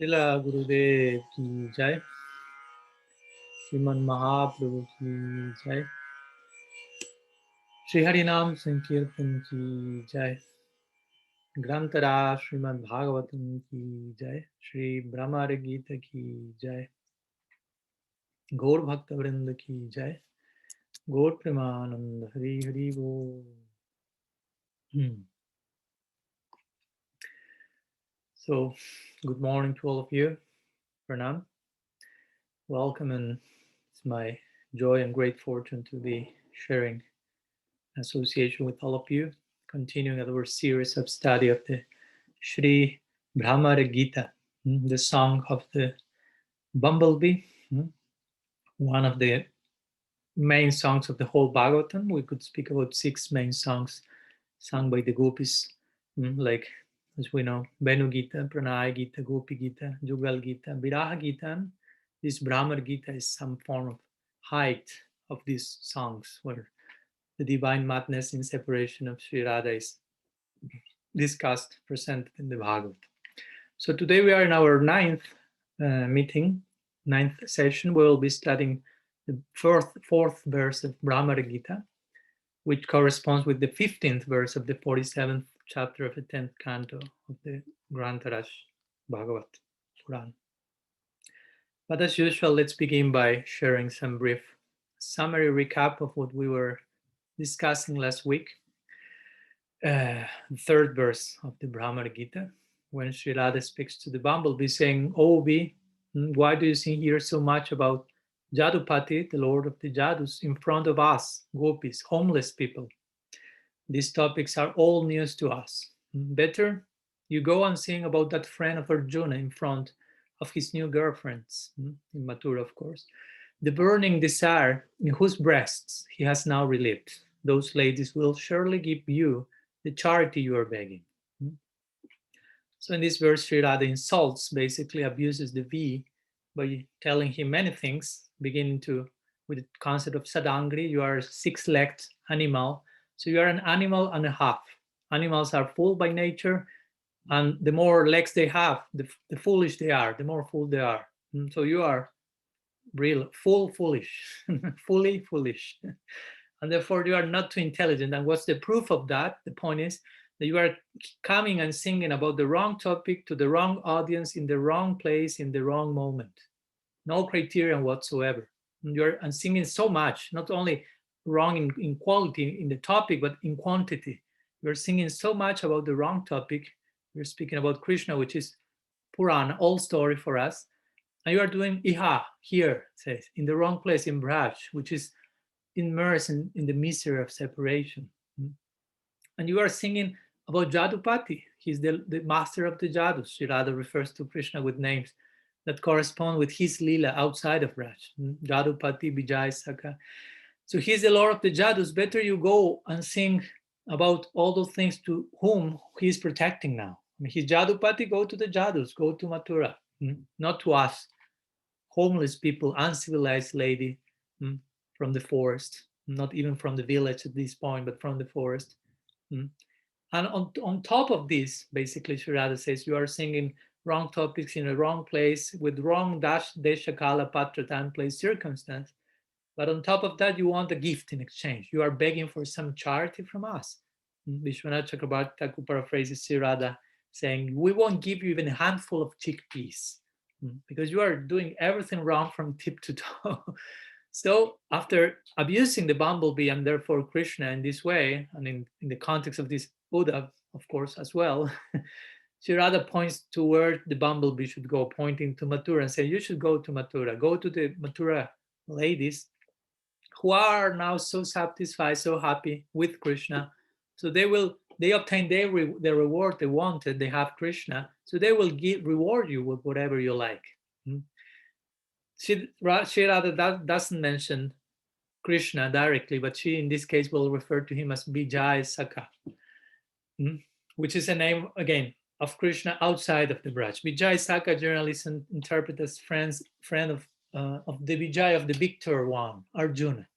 शिला गुरुदेव की जय, श्रीमन महाप्रभु की जय, श्री हरि नाम संकीर्तन की जय, ग्रंथरा श्रीमद्-भागवतम की जय, श्री ब्रह्मर गीता की जय, गौर भक्त वृंद की जय, गौर प्रेमानंद हरि हरि बोल। So, good morning to all of you. Pranam. Welcome, and it's my joy and great fortune to be sharing association with all of you, continuing our series of study of the Srimad-Bhramara-gita, the song of the Bumblebee, one of the main songs of the whole Bhagavatam. We could speak about 6 main songs sung by the gopis, like, as we know, Venu-gita, Pranaya-gita, Gopi-gita, Jugal-gita, Viraha-gita. And this Bhramara-gita is some form of height of these songs, where the divine madness in separation of Sri Radha is discussed, presented in the Bhagavad. So today we are in our ninth session. We will be studying the fourth verse of Bhramara Gita, which corresponds with the 15th verse of the 47th chapter of the 10th canto of the Grantaraj Bhagavat Puran. But as usual, let's begin by sharing some brief summary recap of what we were discussing last week. The third verse of the Bhramara Gita, when Sri Radha speaks to the bumblebee, saying, "Oh bee, why do you sing here so much about Jadupati, the lord of the Jadus, in front of us, gopis, homeless people? These topics are all news to us. Better you go and sing about that friend of Arjuna in front of his new girlfriends," in Mathura, of course, "the burning desire in whose breasts he has now relieved. Those ladies will surely give you the charity you are begging." So in this verse, Sri Radha insults, basically abuses the V by telling him many things, beginning with the concept of sadangri. You are a six-legged animal, so you are an animal and a half. Animals are full by nature, and the more legs they have, the foolish they are, the more fool they are. So you are real foolish, fully foolish. And therefore you are not too intelligent. And what's the proof of that? The point is that you are coming and singing about the wrong topic to the wrong audience in the wrong place in the wrong moment. No criterion whatsoever. You're singing so much, not only wrong in quality in the topic, but in quantity. You're singing so much about the wrong topic. You're speaking about Krishna, which is Puran, old story for us. And you are doing Iha, here, it says, in the wrong place, in Braj, which is immersed in the misery of separation. And you are singing about Jadupati. He's the master of the Jadus. Sri Radha refers to Krishna with names that correspond with his lila outside of Braj. Jadupati, Vijay, Saka. So he's the Lord of the Jadus. Better you go and sing about all those things to whom he's protecting now. I mean, he's Jadupati, go to the Jadus, go to Mathura, not to us, homeless people, uncivilized lady from the forest, not even from the village at this point, but from the forest. And on top of this, basically, Sri Radha says, you are singing wrong topics in a wrong place with wrong desha, kala, patra, time, place, circumstance. But on top of that, you want a gift in exchange. You are begging for some charity from us. Vishwanath Chakrabarti Thakur paraphrases Sri Radha saying, we won't give you even a handful of chickpeas because you are doing everything wrong from tip to toe. So after abusing the bumblebee and therefore Krishna in this way, and in the context of this Buddha, of course, as well, Sri Radha points to where the bumblebee should go, pointing to Mathura and say, you should go to Mathura. Go to the Mathura ladies who are now so satisfied, so happy with Krishna. So they obtain their reward they wanted. They have Krishna. So they will reward you with whatever you like. Sri Radha doesn't mention Krishna directly, but she in this case will refer to him as Vijay Saka, which is a name, again, of Krishna outside of the Braj. Vijay Saka generally is interpreted as friend of the Vijay of the victor one, Arjuna.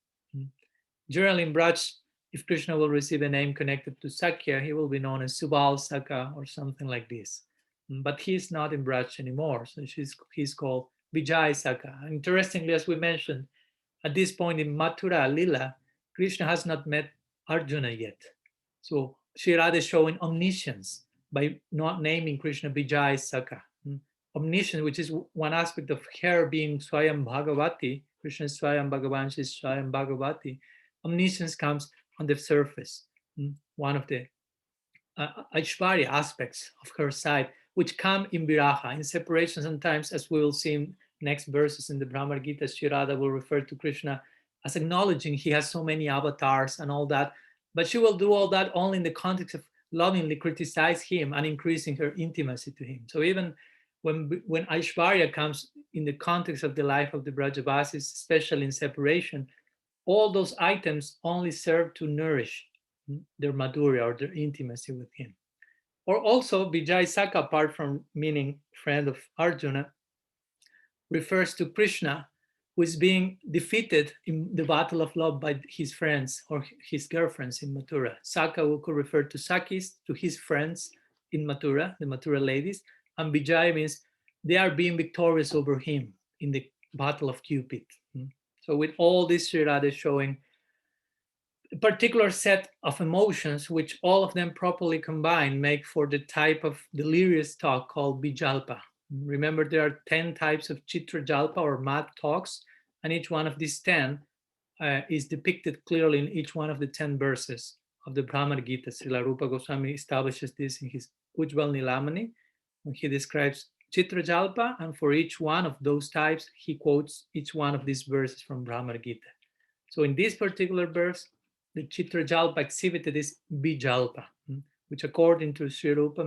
Generally in Braj, if Krishna will receive a name connected to Sakya, he will be known as Subal Saka or something like this. but he's not in Braj anymore. So he's called Vijay Saka. And interestingly, as we mentioned, at this point in Mathura-lila, Krishna has not met Arjuna yet. So Sri Radha is showing omniscience by not naming Krishna Vijay Saka. Omniscience, which is one aspect of her being Swayam Bhagavati, Krishna is Swayam Bhagavan, she is Swayam Bhagavati. Omniscience comes on the surface, one of the Aishwarya aspects of her side, which come in viraha, in separation. Sometimes, as we will see in next verses in the Bhramara Gītā, Sri Radha will refer to Krishna as acknowledging he has so many avatars and all that, but she will do all that only in the context of lovingly criticize him and increasing her intimacy to him. So even when Aishwarya comes in the context of the life of the Brajavasis, especially in separation, all those items only serve to nourish their madhurya or their intimacy with him. Or also, Vijay Saka, apart from meaning friend of Arjuna, refers to Krishna, who is being defeated in the battle of love by his friends or his girlfriends in Mathura. Saka could refer to Sakis, to his friends in Mathura, the Mathura ladies, and Vijay means they are being victorious over him in the battle of Cupid. So with all this, Sri Radha is showing a particular set of emotions, which all of them properly combined make for the type of delirious talk called Bijalpa. Remember, there are 10 types of Chitra Jalpa or mad talks, and each one of these 10 is depicted clearly in each one of the 10 verses of the Bhramara Gītā. Srila Rupa Goswami establishes this in his Ujjval Nilamani, when he describes Chitra Jalpa, and for each one of those types, he quotes each one of these verses from Bhramara Gītā. So in this particular verse, the Chitra Jalpa exhibited is Bijalpa, which according to Sri Rupa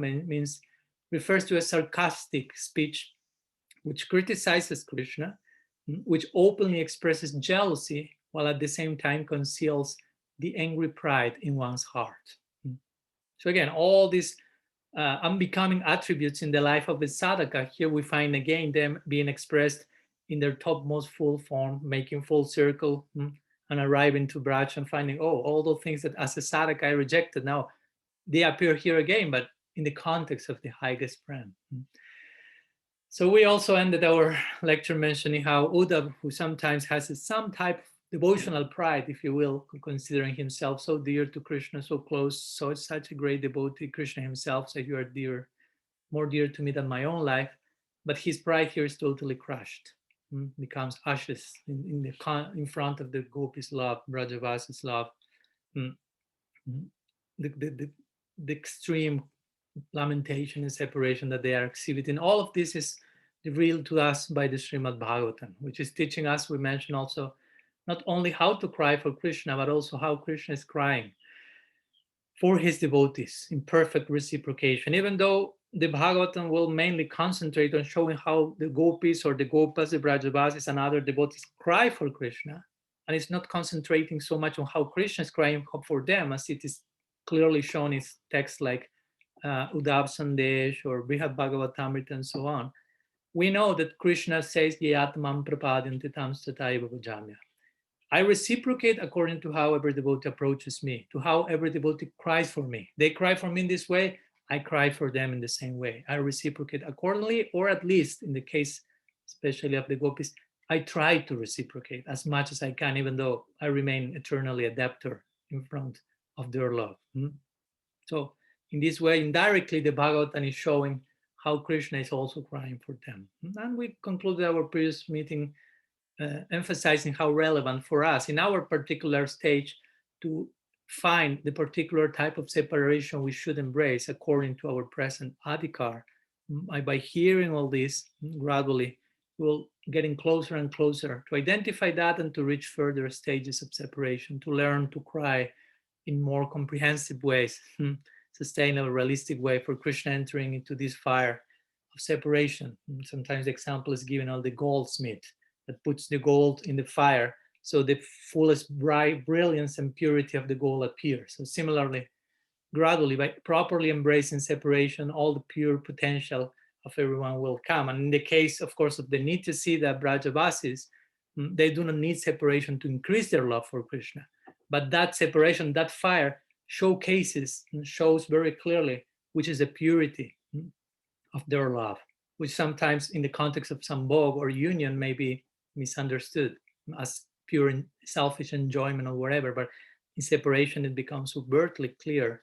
refers to a sarcastic speech which criticizes Krishna, which openly expresses jealousy while at the same time conceals the angry pride in one's heart. So again, all these unbecoming attributes in the life of the sadhaka, here we find again them being expressed in their topmost full form, making full circle and arriving to Braj and finding, all those things that as a sadhaka I rejected, now they appear here again, but in the context of the highest friend. So we also ended our lecture mentioning how Uddhav, who sometimes has some type of devotional pride, if you will, considering himself so dear to Krishna, so close, so such a great devotee, Krishna himself said, you are dear, more dear to me than my own life, but his pride here is totally crushed, becomes ashes in front of the gopis' love, Brajavasis' love, the extreme lamentation and separation that they are exhibiting. All of this is revealed to us by the Srimad-Bhagavatam, which is teaching us, we mentioned also, not only how to cry for Krishna, but also how Krishna is crying for his devotees in perfect reciprocation. Even though the Bhagavatam will mainly concentrate on showing how the gopis or the gopas, the Brajavasis and other devotees cry for Krishna, and it's not concentrating so much on how Krishna is crying for them, as it is clearly shown in texts like Uddhav Sandesh or Brihad Bhagavatamrita and so on. We know that Krishna says, Yatmam prapadyanti tam sataiva bhajamya. I reciprocate according to how every devotee approaches me, to how every devotee cries for me. They cry for me in this way, I cry for them in the same way. I reciprocate accordingly, or at least in the case, especially of the gopis, I try to reciprocate as much as I can, even though I remain eternally a debtor in front of their love. So in this way, indirectly, the Bhagavatam is showing how Krishna is also crying for them. And we concluded our previous meeting emphasizing how relevant for us in our particular stage to find the particular type of separation we should embrace according to our present adhikar. By hearing all this, gradually we'll getting closer and closer to identify that and to reach further stages of separation, to learn to cry in more comprehensive ways, sustainable, realistic way for Krishna entering into this fire of separation. Sometimes the example is given of the goldsmith that puts the gold in the fire so the fullest bright brilliance and purity of the gold appears. So similarly, gradually, by properly embracing separation, all the pure potential of everyone will come. And in the case, of course, of the Nityasiddha Brajavasis, they do not need separation to increase their love for Krishna. But that separation, that fire, showcases and shows very clearly which is the purity of their love, which sometimes in the context of some bhog or union may be misunderstood as pure and selfish enjoyment or whatever, but in separation it becomes overtly clear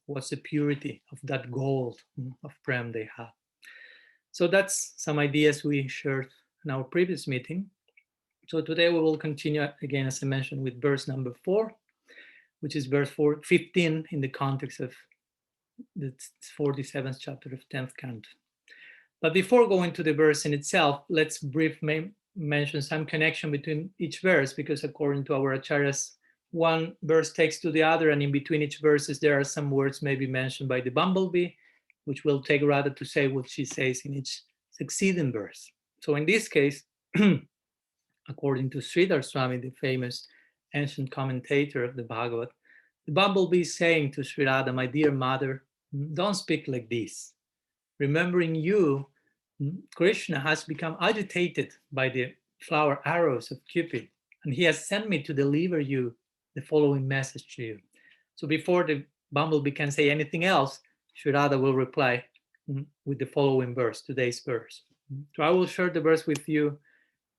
what's the purity of that gold of prem they have. So that's some ideas we shared in our previous meeting. So today we will continue again, as I mentioned, with verse number 4, which is verse 15 in the context of the 47th chapter of 10th Canto. But before going to the verse in itself, let's briefly mention some connection between each verse, because according to our acharyas, one verse takes to the other, and in between each verses there are some words maybe mentioned by the bumblebee, which will take rather to say what she says in each succeeding verse. So in this case, according to Sridhar Swami, the famous ancient commentator of the Bhagavad, the bumblebee is saying to Sri Radha, my dear mother, don't speak like this. Remembering you, Krishna has become agitated by the flower arrows of Cupid, and he has sent me to deliver you the following message to you. So before the bumblebee can say anything else, Sri Radha will reply with the following verse, today's verse. So I will share the verse with you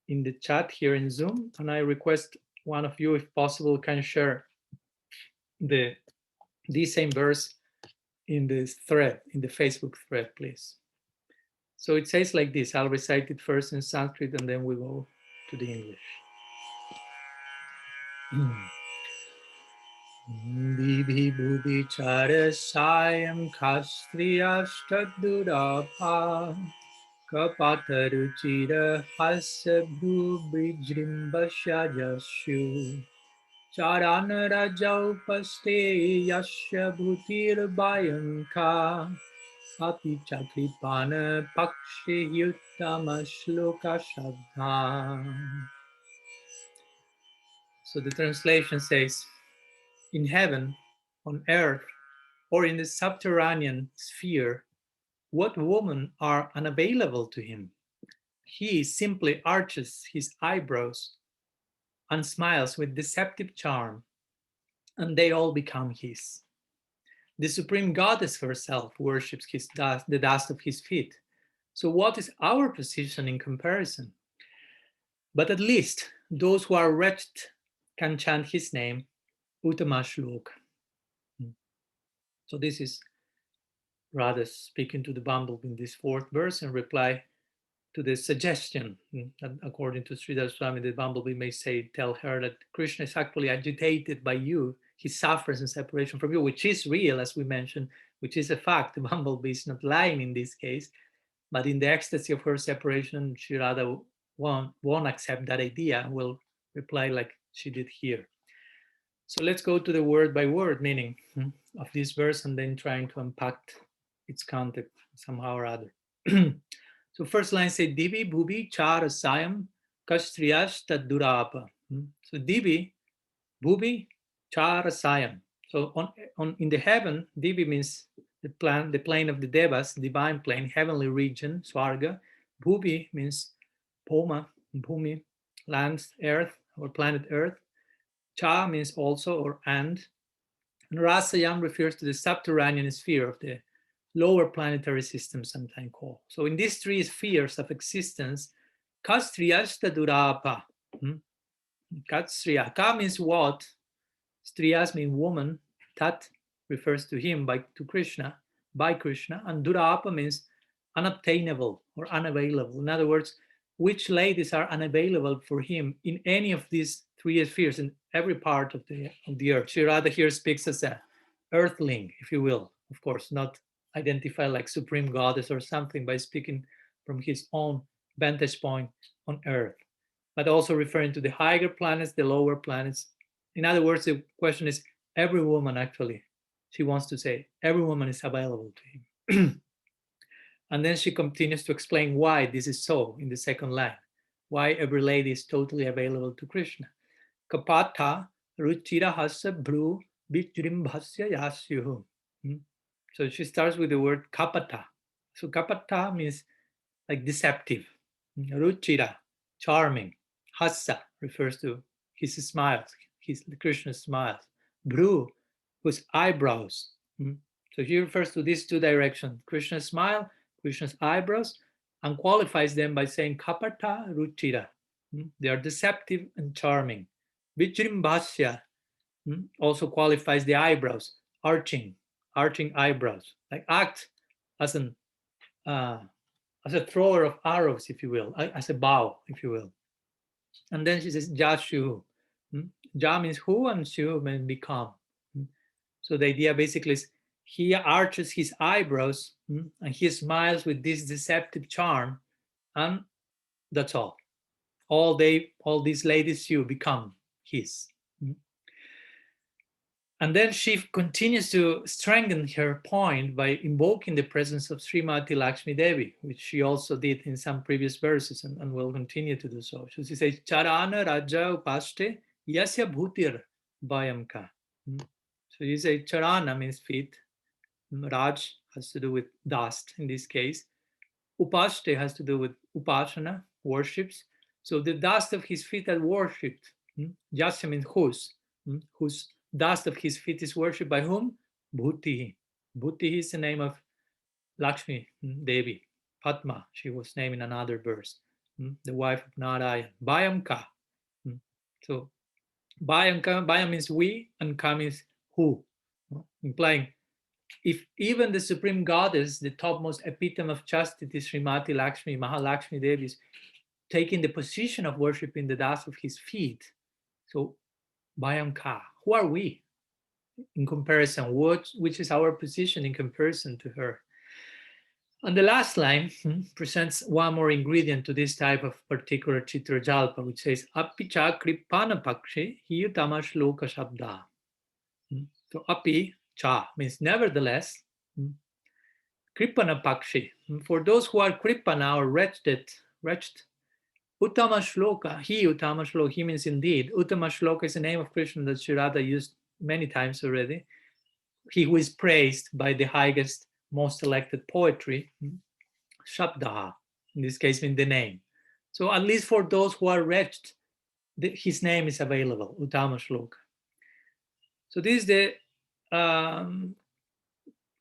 in the chat here in Zoom, and I request one of you, if possible, can share the same verse in this thread, in the Facebook thread, please. So it says like this. I'll recite it first in Sanskrit and then we go to the English. Vibhi bhubi chara sayam kastriyashtadurabha kapataruchira hasya bhubrijrimbashajashu charanarajau paste yasya bhutir bayanka api chakripana pakshi yuttama shloka shabdha. So the translation says, in heaven, on earth, or in the subterranean sphere, what women are unavailable to him? He simply arches his eyebrows and smiles with deceptive charm, and they all become his. The Supreme Goddess herself worships his dust, the dust of his feet. So what is our position in comparison? But at least those who are wretched can chant his name, Uttama Shloka. So this is rather speaking to the bumblebee in this fourth verse in reply to the suggestion that according to Sridhar Swami, the bumblebee may say, tell her that Krishna is actually agitated by you. He suffers in separation from you, which is real, as we mentioned, which is a fact. The bumblebee is not lying in this case, but in the ecstasy of her separation, Sri Radha won't accept that idea and will reply like she did here. So let's go to the word by word meaning of this verse and then trying to unpack its context somehow or other. So first line says, Divi bhubi chara sayam kastriyas tadurapa. So Divi, bhubi, chara sayam. So in the heaven, Divi means the plane of the devas, divine plane, heavenly region, swarga. Bhubi means poma, bhumi, land, earth, or planet earth. Cha means also or and Rasayam refers to the subterranean sphere of the lower planetary system, sometimes called. So in these three spheres of existence, Kastriyashta Durapa. Katsriya. Ka means what? Striyas mean woman. Tat refers to him, to Krishna, by Krishna. And Durapa means unobtainable or unavailable. In other words, which ladies are unavailable for him in any of these three spheres in every part of the earth. Sri Radha here speaks as an earthling, if you will, of course, not identified like supreme goddess or something, by speaking from his own vantage point on earth, but also referring to the higher planets, the lower planets. In other words, the question is every woman, actually, she wants to say, every woman is available to him. And then she continues to explain why this is so in the second line, why every lady is totally available to Krishna. Kapata ruchira hasa bhru vijrimbhasya yasyuhu. So she starts with the word kapata. So kapata means like deceptive. Ruchira, charming. Hasa refers to his smiles, Krishna's smiles. Bhru, whose eyebrows. So he refers to these two directions, Krishna's smile, Krishna's eyebrows, and qualifies them by saying kapata ruchira. They are deceptive and charming. Vijrimbhasya also qualifies the eyebrows, arching eyebrows, like act as a thrower of arrows, if you will, as a bow, if you will. And then she says jashu. Ja means who, and shu means become. So the idea basically is he arches his eyebrows and he smiles with this deceptive charm, and that's all. All these ladies you become his. And then she continues to strengthen her point by invoking the presence of Śrīmatī Lakshmi Devi, which she also did in some previous verses and will continue to do so. So she says, Charana Raja Upaste Yasya Bhutir Vayamka. So you say Charana means feet. Raj has to do with dust in this case. Upaste has to do with upasana, worships. So the dust of his feet are worshipped. Yasya means whose dust of his feet is worshipped by whom? Bhuti. Bhuti is the name of Lakshmi Devi. Padma, she was named in another verse. The wife of Narayan. Vayamka. So Vayamka, Vayam means we, and Ka means who. Implying if even the supreme goddess, the topmost epitome of chastity, Śrīmatī Lakshmi, Mahalakshmi Devi, is taking the position of worshipping the dust of his feet. So Vayamka, who are we in comparison? Which is our position in comparison to her? And the last line presents one more ingredient to this type of particular Chitrajalpa, which says, Apicha kripana pakshe hiyutama shloka shabda. So api, cha, means nevertheless, kripana pakshe, for those who are kripana or wretched, Uttama Shloka, he means indeed. Uttama Shloka is the name of Krishna that Sri Radha used many times already. He who is praised by the highest, most elected poetry, Shabdaha, in this case means the name. So at least for those who are wretched, his name is available, Uttama Shloka. So this is the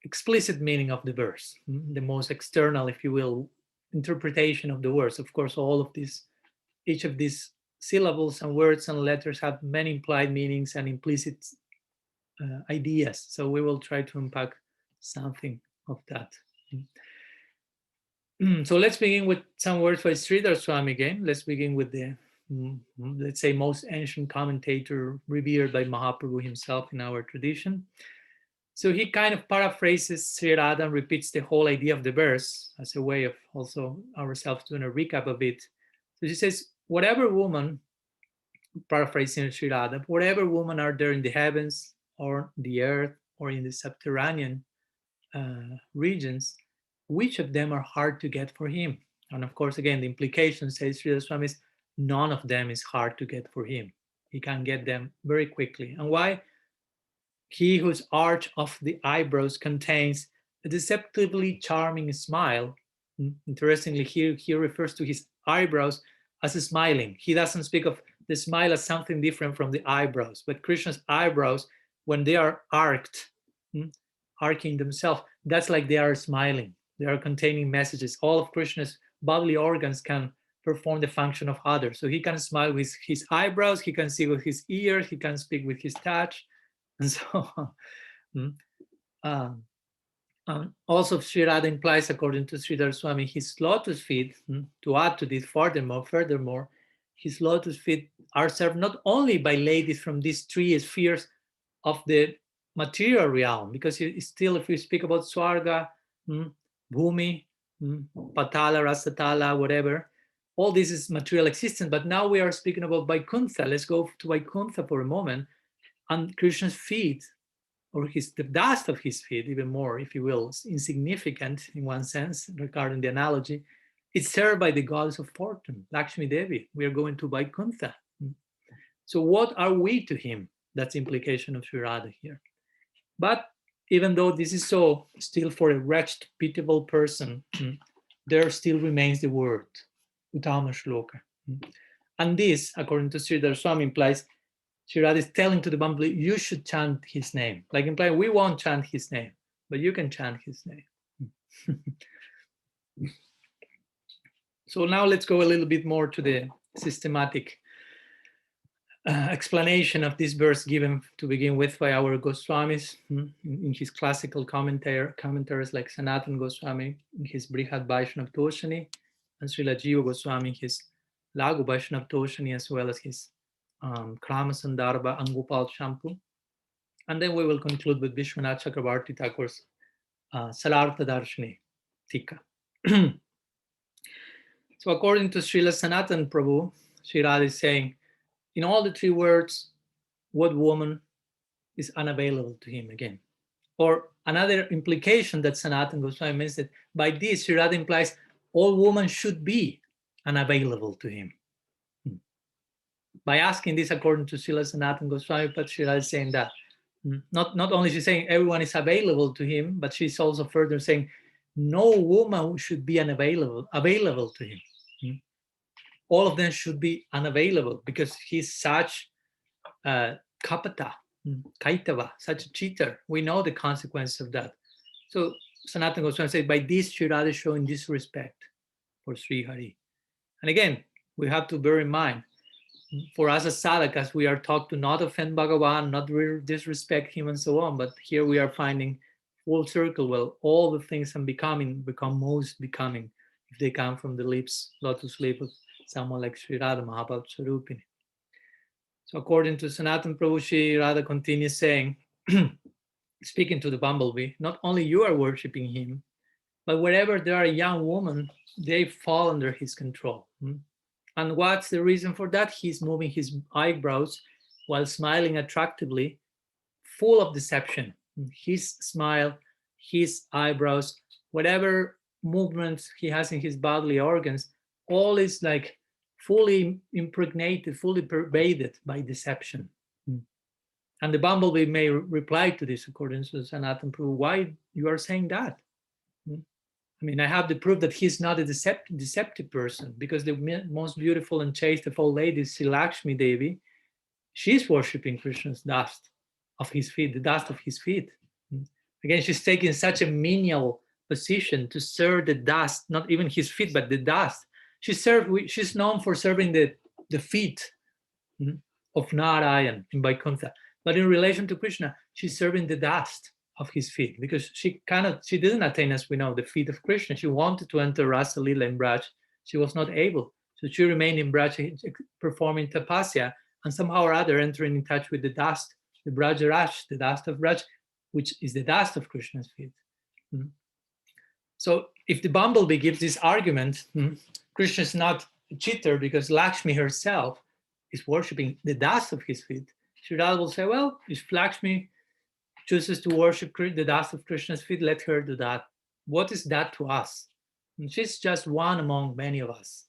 explicit meaning of the verse, the most external, if you will, interpretation of the words. Of course, each of these syllables and words and letters have many implied meanings and implicit ideas. So we will try to unpack something of that. So let's begin with some words by Sridhar Swami again. Let's begin with the, let's say, most ancient commentator revered by Mahaprabhu himself in our tradition. So he kind of paraphrases Sri Radha and repeats the whole idea of the verse as a way of also ourselves doing a recap of it. So he says, whatever woman, paraphrasing Sri Radha, whatever woman are there in the heavens or the earth or in the subterranean regions, which of them are hard to get for him? And of course, again, the implication, says Sri Swami, is none of them is hard to get for him. He can get them very quickly. And why? He whose arch of the eyebrows contains a deceptively charming smile. Interestingly, here he refers to his eyebrows as smiling. He doesn't speak of the smile as something different from the eyebrows, but Krishna's eyebrows, when they are arched, arcing themselves, that's like they are smiling. They are containing messages. All of Krishna's bodily organs can perform the function of others. So he can smile with his eyebrows, he can see with his ears, he can speak with his touch, and so on. Also, Sri Radha implies, according to Sridhar Swami, his lotus feet, to add to this furthermore, his lotus feet are served not only by ladies from these three spheres of the material realm, because still, if we speak about Swarga, Bhumi, Patala, Rasatala, whatever, all this is material existence. But now we are speaking about Vaikuntha. Let's go to Vaikuntha for a moment. And Krishna's feet, or the dust of his feet, even more, if you will, insignificant in one sense regarding the analogy, it's served by the goddess of fortune, Lakshmi Devi. We are going to Vaikuntha. So what are we to him? That's the implication of Sri Radha here. But even though this is so, still for a wretched, pitiable person, there still remains the word, Uttama Shloka. And this, according to Sridhar Swami, implies Sri Radha is telling to the Bumblebee, you should chant his name. Like implying, we won't chant his name, but you can chant his name. So now let's go a little bit more to the systematic explanation of this verse given to begin with by our Goswamis in his classical commentaries like Sanatana Goswami in his Brihad Vaishnava Toshani and Srila Jiva Goswami in his Lagu Vaishnava Toshani, as well as his Krama Sandarbha and Gopal Champu. And then we will conclude with Vishwanath Chakravarti Thakur's Salartha Darshani Tika. So according to Srila Sanatana Prabhu, Sri Radha is saying, in all the three words, what woman is unavailable to him again? Or another implication that Sanatana Goswami means that by this, Sri Radha implies all women should be unavailable to him. By asking this according to Srila Sanatana Goswami, but Sri Radha is saying that. Not only she's saying everyone is available to him, but she's also further saying no woman should be available to him. All of them should be unavailable because he's such kapata, kaitava, such a cheater. We know the consequence of that. So Sanatana Goswami says, by this Sri Radha is showing disrespect for Sri Hari. And again, we have to bear in mind, for us as sadhakas, we are taught to not offend Bhagavan, not disrespect him and so on. But here we are finding full circle. Well, all the things I'm become most becoming if they come from the lotus lips of someone like Sri Radha Mahabhav Swarupini. So according to Sanatana Prabhu, Sri Radha continues saying, speaking to the bumblebee, not only you are worshipping him, but wherever there are young women, they fall under his control. And what's the reason for that? He's moving his eyebrows while smiling attractively, full of deception. His smile, his eyebrows, whatever movements he has in his bodily organs, all is like fully impregnated, fully pervaded by deception. And the bumblebee may reply to this according to Sanatana Prabhu, why you are saying that? I mean, I have the proof that he's not a deceptive person, because the most beautiful and chaste of all ladies, Sri Lakshmi Devi, she's worshipping Krishna's dust of his feet, the dust of his feet. Again, she's taking such a menial position to serve the dust, not even his feet, but the dust. She's known for serving the feet of Narayan in Vaikuntha. But in relation to Krishna, she's serving the dust of his feet, because she didn't attain, as we know, the feet of Krishna. She wanted to enter Rasa Lila in Braj. She was not able. So she remained in Braj performing tapasya and somehow or other entering in touch with the dust, the Braj Rash, the dust of Braj, which is the dust of Krishna's feet. So if the bumblebee gives this argument, Krishna is not a cheater because Lakshmi herself is worshipping the dust of his feet. Sri Radha will say, well, if Lakshmi chooses to worship the dust of Krishna's feet, let her do that. What is that to us? And she's just one among many of us.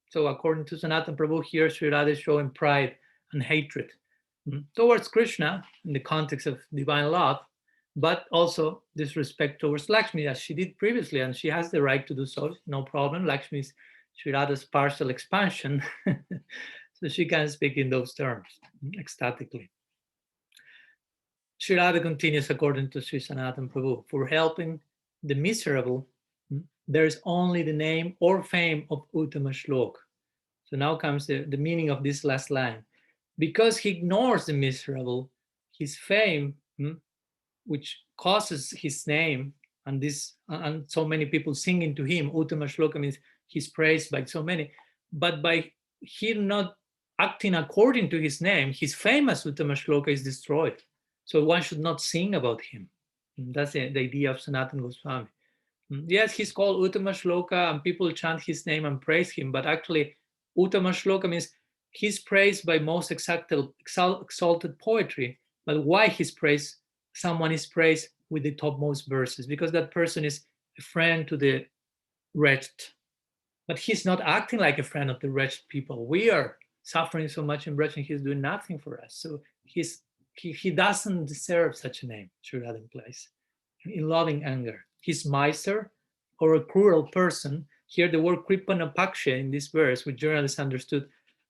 So according to Sanatana Prabhu, here Sri Radha is showing pride and hatred towards Krishna in the context of divine love, but also disrespect towards Lakshmi, as she did previously, and she has the right to do so, no problem. Lakshmi is Sri Radha's partial expansion, so she can speak in those terms, ecstatically. Sri Radha continues according to Sri Sanatana Prabhu, for helping the miserable, there is only the name or fame of Uttama Shlok. So now comes the meaning of this last line. Because he ignores the miserable, his fame, which causes his name, and so many people singing to him, Uttama Shloka means he's praised by so many, but by him not acting according to his name, his fame as Uttama Shloka is destroyed. So one should not sing about him. That's the idea of Sanatana Goswami. Yes, he's called Uttama Shloka and people chant his name and praise him, but actually Uttama Shloka means he's praised by most exalted poetry. But why he's praised? Someone is praised with the topmost verses, because that person is a friend to the wretched. But he's not acting like a friend of the wretched people. We are suffering so much in wretched, and he's doing nothing for us. So he doesn't deserve such a name, Sri Radha implies, in loving anger. He's miser or a cruel person. Here the word kripanapaksha in this verse, which generally is understood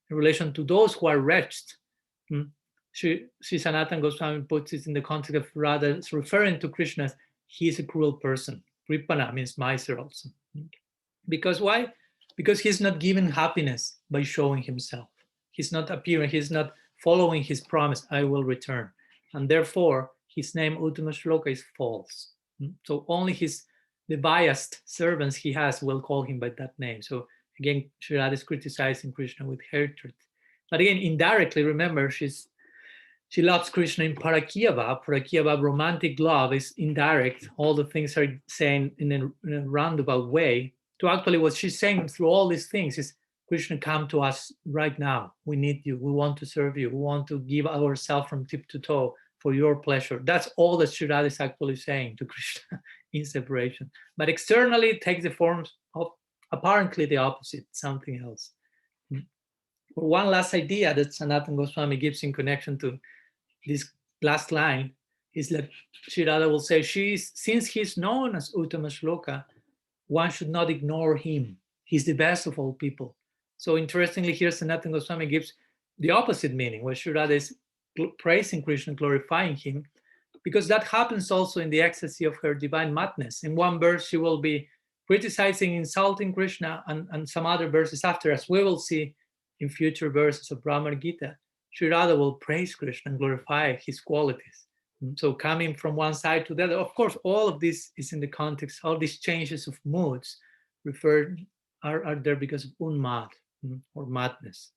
in relation to those who are wretched. Sri Sanatana Goswami puts it in the context of Radha referring to Krishna as he is a cruel person. Kripana means miser also. Because why? Because he's not given happiness by showing himself. He's not appearing, he's not following his promise, I will return. And therefore, his name Uttama Shloka is false. So only the biased servants he has will call him by that name. So again, Sri Radha is criticizing Krishna with hatred. But again, indirectly, remember, she loves Krishna in Parakiyava. Parakiyava, romantic love, is indirect. All the things are saying in a roundabout way. To actually what she's saying through all these things is, Krishna, come to us right now. We need you. We want to serve you. We want to give ourselves from tip to toe for your pleasure. That's all that Sri Radha is actually saying to Krishna in separation. But externally, it takes the forms of apparently the opposite, something else. One last idea that Sanatana Goswami gives in connection to this last line is that Sri Radha will say, since he's known as Uttama Shloka, one should not ignore him. He's the best of all people. So interestingly, here Sanatana Goswami gives the opposite meaning, where Sri Radha is praising Krishna, glorifying him, because that happens also in the ecstasy of her divine madness. In one verse, she will be criticizing, insulting Krishna, and some other verses after, as we will see in future verses of Bhramara Gītā, Sri Radha will praise Krishna and glorify his qualities. So coming from one side to the other, of course, all of this is in the context, all these changes of moods are there because of unmad, or madness.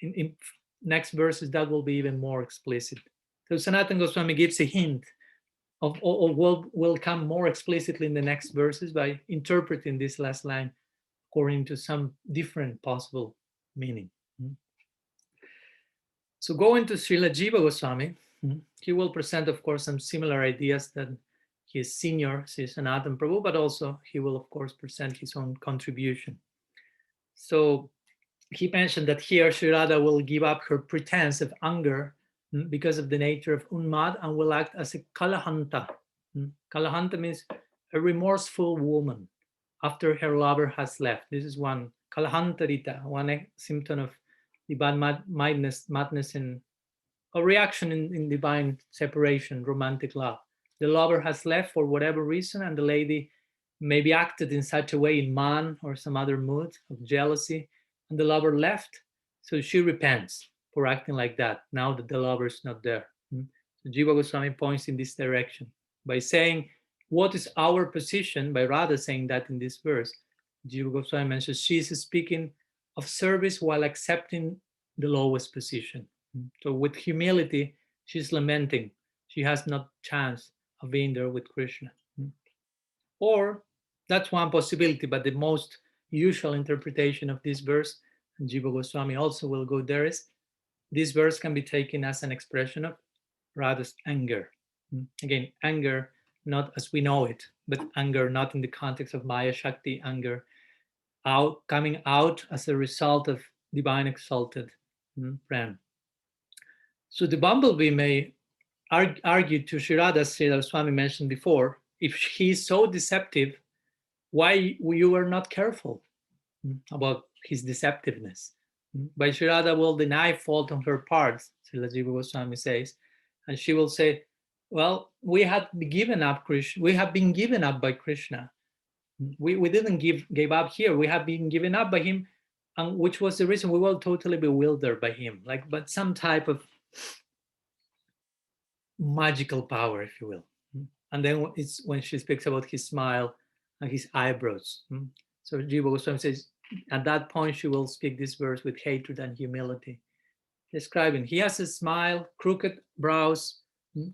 In next verses, that will be even more explicit. So Sanatana Goswami gives a hint of will come more explicitly in the next verses by interpreting this last line according to some different possible meaning. So going to Srila Jiva Goswami, he will present, of course, some similar ideas that his senior, Sri Sanatana Prabhu, but also he will, of course, present his own contribution. So he mentioned that here Sri Radha will give up her pretense of anger because of the nature of unmad and will act as a kalahanta. Kalahanta means a remorseful woman after her lover has left. This is one kalahantarita, one symptom of divine madness in a reaction in divine separation, romantic love. The lover has left for whatever reason, and the lady maybe acted in such a way in man or some other mood of jealousy, and the lover left, so she repents for acting like that now that the lover is not there. So Jiva Goswami points in this direction by saying, what is our position? By rather saying that in this verse, Jiva Goswami mentions she is speaking of service while accepting the lowest position. So with humility, she's lamenting she has no chance of being there with Krishna. Or that's one possibility, but the most usual interpretation of this verse, and Jiva Goswami also will go there, is this verse can be taken as an expression of Radha's anger. Again, anger not as we know it, but anger not in the context of Maya Shakti, anger coming out as a result of divine exalted prem. So the bumblebee may argue to Sri Radha, as Sri Swami mentioned before, if he is so deceptive, why you were not careful about his deceptiveness? But Sri Radha will deny fault on her part, Srila Jiva Goswami says, and she will say, well, we have been given up Krishna. We have been given up by Krishna. We didn't give up here. We have been given up by him, and which was the reason we were totally bewildered by him, but some type of magical power, if you will. And then it's when she speaks about his smile and his eyebrows. So Jiva Goswami says, at that point, she will speak this verse with hatred and humility, describing he has a smile, crooked brows,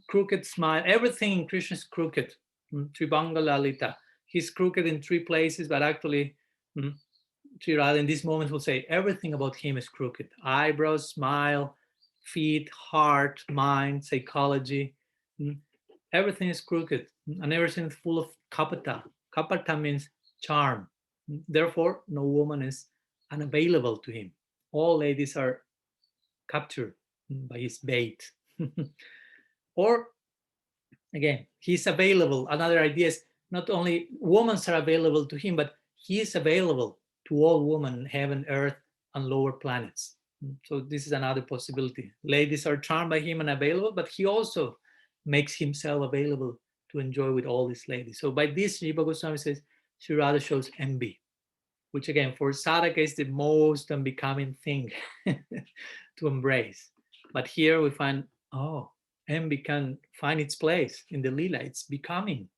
crooked smile. Everything in Krishna is crooked. Tribanga Lalita. He's crooked in three places, but actually, Sri Radha in this moment will say everything about him is crooked. Eyebrows, smile, feet, heart, mind, psychology. Everything is crooked, and everything is full of kapata. Kapata means charm. Therefore, no woman is unavailable to him. All ladies are captured by his bait. Or, again, he's available. Another idea is not only women are available to him, but he is available to all women, heaven, earth, and lower planets. So this is another possibility. Ladies are charmed by him and available, but he also makes himself available to enjoy with all these ladies. So by this, Jiva Goswami says, Sri Radha shows envy, which again, for sadhaka is the most unbecoming thing to embrace. But here we find, oh, envy can find its place in the lila. It's becoming.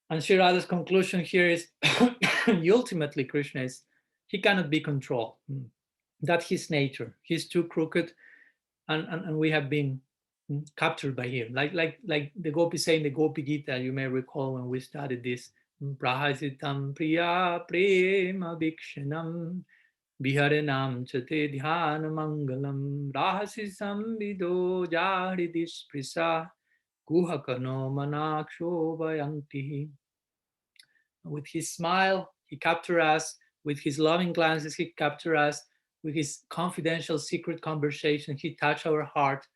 And Sri Radha's conclusion here is, ultimately, Krishna is, he cannot be controlled. That's his nature. He's too crooked, and we have been captured by him. Like the gopis say in the Gopi-gita, you may recall when we studied this, Prahasitam priya prema vikshanam viharanam chate dhyana mangalam rahasi samvido jahridis prisa guhakano manaksho vayanti. With his smile, he captured us. With his loving glances, he captured us. With his confidential secret conversation, he touched our heart.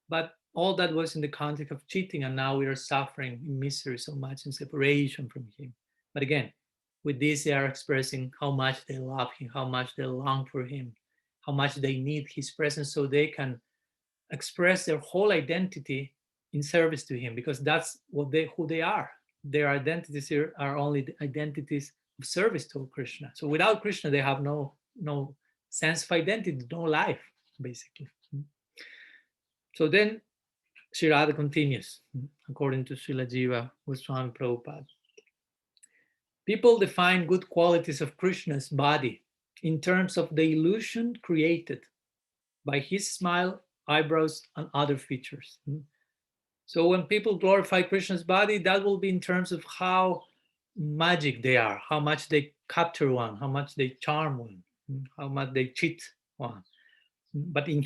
But all that was in the context of cheating, and now we are suffering in misery so much in separation from him. But again, with this, they are expressing how much they love him, how much they long for him, how much they need his presence so they can express their whole identity in service to him, because that's who they are. Their identities here are only the identities of service to Krishna. So without Krishna, they have no sense of identity, no life, basically. So then Sri Radha continues, according to Srila Jiva Goswami Prabhupada. People define good qualities of Krishna's body in terms of the illusion created by his smile, eyebrows, and other features. So when people glorify Krishna's body, that will be in terms of how magic they are, how much they capture one, how much they charm one, how much they cheat one. But in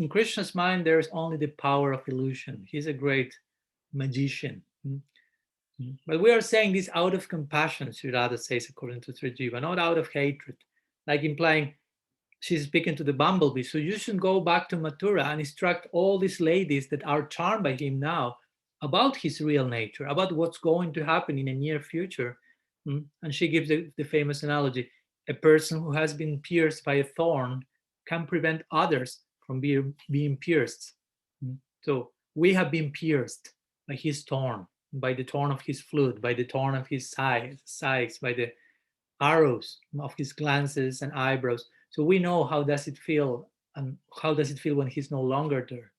Krishna's mind, there is only the power of illusion. He's a great magician. But we are saying this out of compassion, Sri Radha says, according to Sri Jiva, not out of hatred, like implying she's speaking to the bumblebee. So you should go back to Mathura and instruct all these ladies that are charmed by him now about his real nature, about what's going to happen in the near future. And she gives the famous analogy: a person who has been pierced by a thorn can prevent others from being pierced. So we have been pierced by his thorn, by the thorn of his flute, by the thorn of his sides, by the arrows of his glances and eyebrows. So we know how does it feel, and how does it feel when he's no longer there.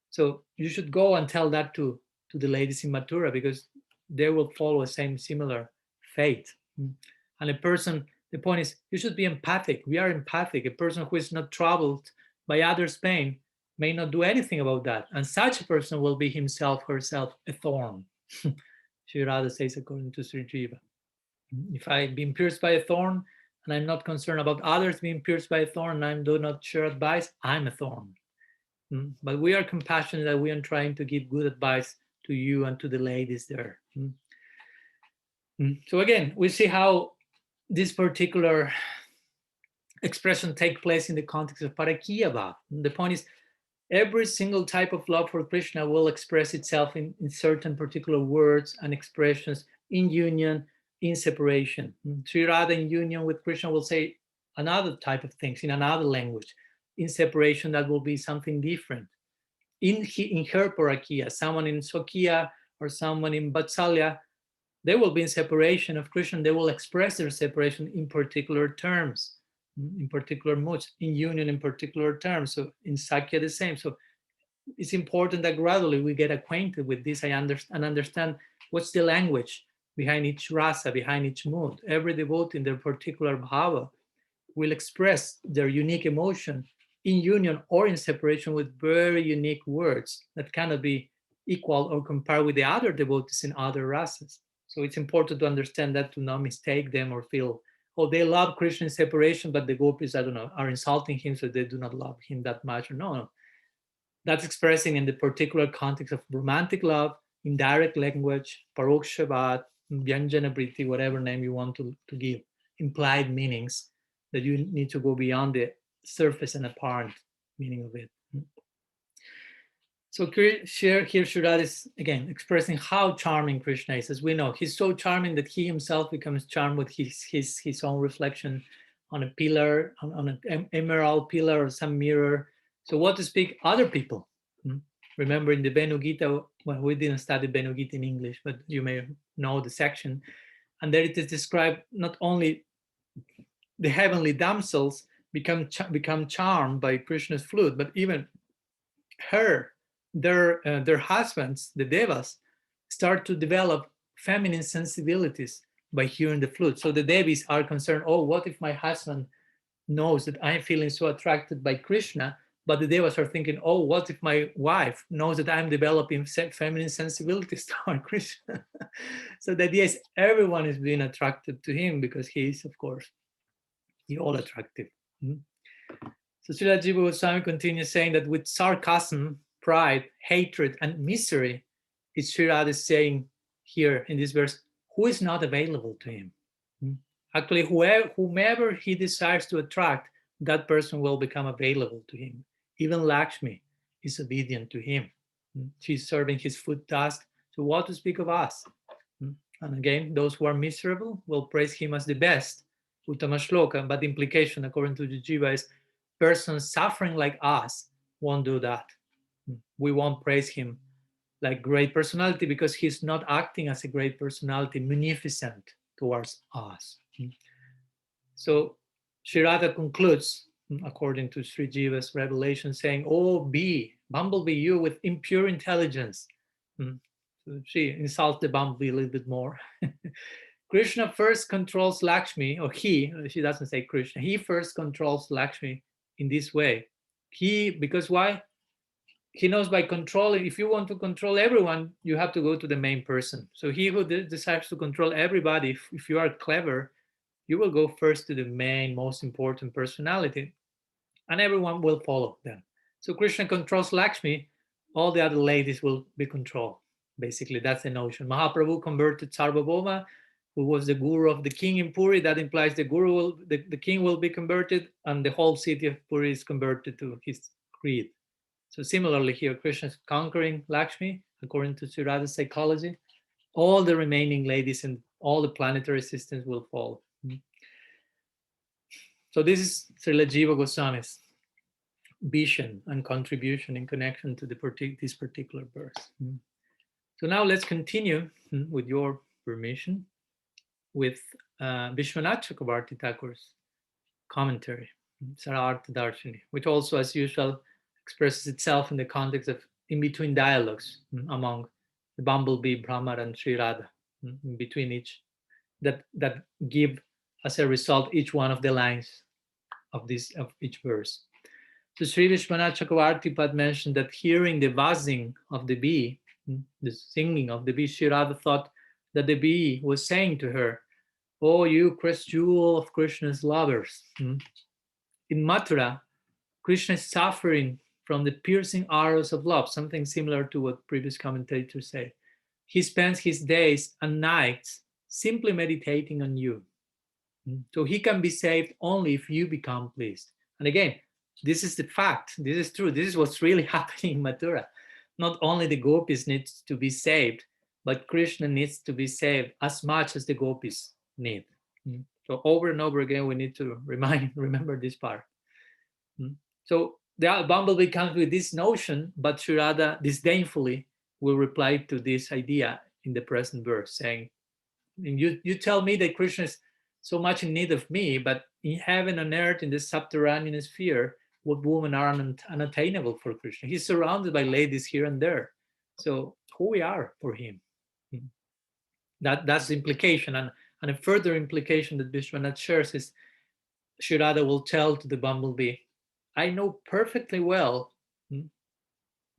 So you should go and tell that to the ladies in Mathura, because they will follow a similar fate. And a person, the point is, you should be empathic. We are empathic. A person who is not troubled by others' pain may not do anything about that. And such a person will be himself, herself, a thorn. Sri Radha says, according to Sri Jiva. If I've been pierced by a thorn and I'm not concerned about others being pierced by a thorn, and I do not share advice, I'm a thorn. But we are compassionate, that we are trying to give good advice to you and to the ladies there. So again, we see how this particular expression takes place in the context of Parakiya Bhava. The point is, every single type of love for Krishna will express itself in certain particular words and expressions, in union, in separation. Sri Radha in union with Krishna will say another type of things in another language. In separation, that will be something different. In her Parakiya, someone in Swakiya or someone in Vatsalya, they will be in separation of Krishna. They will express their separation in particular terms, in particular moods, in union in particular terms. So in Sakya, the same. So it's important that gradually we get acquainted with this and understand what's the language behind each rasa, behind each mood. Every devotee in their particular bhava will express their unique emotion in union or in separation with very unique words that cannot be equal or compared with the other devotees in other rasas. So it's important to understand that, to not mistake them or feel, oh, they love Krishna in separation, but the gopis, I don't know, are insulting him, so they do not love him that much. Or no. That's expressing in the particular context of romantic love, in direct language, parokshavat, vyanjana priti, whatever name you want to give, implied meanings that you need to go beyond the surface and apparent meaning of it. So here Sri Radha is again expressing how charming Krishna is. As we know, he's so charming that he himself becomes charmed with his own reflection on a pillar, on an emerald pillar or some mirror. So what to speak other people? Remember in the Venu Gita, well, we didn't study Bhagavad-gita in English, but you may know the section. And there it is described not only the heavenly damsels become charmed by Krishna's flute, but even their husbands, the devas, start to develop feminine sensibilities by hearing the flute. So the devis are concerned, oh, what if my husband knows that I'm feeling so attracted by Krishna? But the devas are thinking, oh, what if my wife knows that I'm developing feminine sensibilities toward Krishna? So the idea is everyone is being attracted to him because he is, of course, all attractive. So Srila Jiva Goswami continues saying that with sarcasm, pride, hatred, and misery, is Sri Radha saying here in this verse, who is not available to him? Actually, whomever he desires to attract, that person will become available to him. Even Lakshmi is obedient to him. She's serving his food task. So what to speak of us? And again, those who are miserable will praise him as the best. Uttama Shloka, but the implication, according to the Jiva, is persons suffering like us won't do that. We won't praise him like great personality because he's not acting as a great personality, munificent towards us. So Sri Radha concludes, according to Sri Jiva's revelation, saying, oh, bumblebee, you with impure intelligence. So she insults the bumblebee a little bit more. Krishna first controls Lakshmi, or she doesn't say Krishna, he first controls Lakshmi in this way. Because why? He knows by controlling, if you want to control everyone, you have to go to the main person. So he who desires to control everybody, if you are clever, you will go first to the main, most important personality, and everyone will follow them. So Krishna controls Lakshmi, all the other ladies will be controlled. Basically, that's the notion. Mahaprabhu converted Sarvabhauma, who was the guru of the king in Puri. That implies the king will be converted, and the whole city of Puri is converted to his creed. So similarly here, Krishna is conquering Lakshmi, according to Sri Radha's psychology. All the remaining ladies and all the planetary systems will follow. So this is Srila Jiva Goswami's vision and contribution in connection to this particular verse. So now let's continue, with your permission, with Vishwanath Chakravarti Thakur's commentary, Sarartha Darshini, which also, as usual, expresses itself in the context of in-between dialogues among the Bumblebee, Bhramara, and Sri Radha, in between each, that give, as a result, each one of the lines of each verse. So Sri Vishwanath Chakravarti Pad mentioned that hearing the buzzing of the bee, the singing of the bee, Sri Radha thought that the bee was saying to her, oh, you crest jewel of Krishna's lovers. In Mathura, Krishna is suffering from the piercing arrows of love, something similar to what previous commentators say. He spends his days and nights simply meditating on you. So he can be saved only if you become pleased. And again, this is the fact. This is true. This is what's really happening in Mathura. Not only the gopis need to be saved, but Krishna needs to be saved as much as the gopis need. So over and over again, we need to remember this part. So the Bumblebee comes with this notion, but Sri Radha disdainfully will reply to this idea in the present verse, saying, you tell me that Krishna is so much in need of me, but in heaven and earth, in the subterranean sphere, what women are unattainable for Krishna? He's surrounded by ladies here and there. So who we are for him? That's the implication. And a further implication that Vishwanath shares is Sri Radha will tell to the Bumblebee, I know perfectly well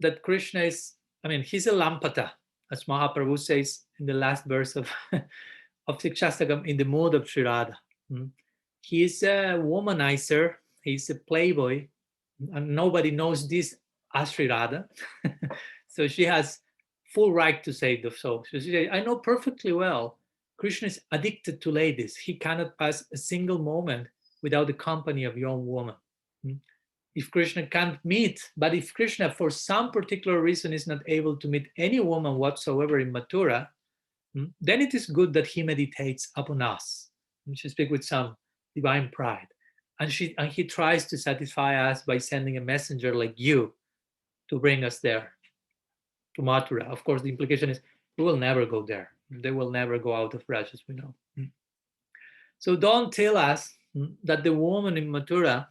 that Krishna is, he's a Lampata, as Mahaprabhu says in the last verse of Sikshastakam, in the mood of Sri Radha. He's a womanizer, he's a playboy, and nobody knows this as Sri Radha. So she has full right to say so. So she says, I know perfectly well Krishna is addicted to ladies. He cannot pass a single moment without the company of young woman. If Krishna can't meet, but if Krishna for some particular reason is not able to meet any woman whatsoever in Mathura, then it is good that he meditates upon us. She speaks with some divine pride. And he tries to satisfy us by sending a messenger like you to bring us there. to Mathura. Of course, the implication is we will never go there. They will never go out of Braj, as we know. So don't tell us that the woman in Mathura,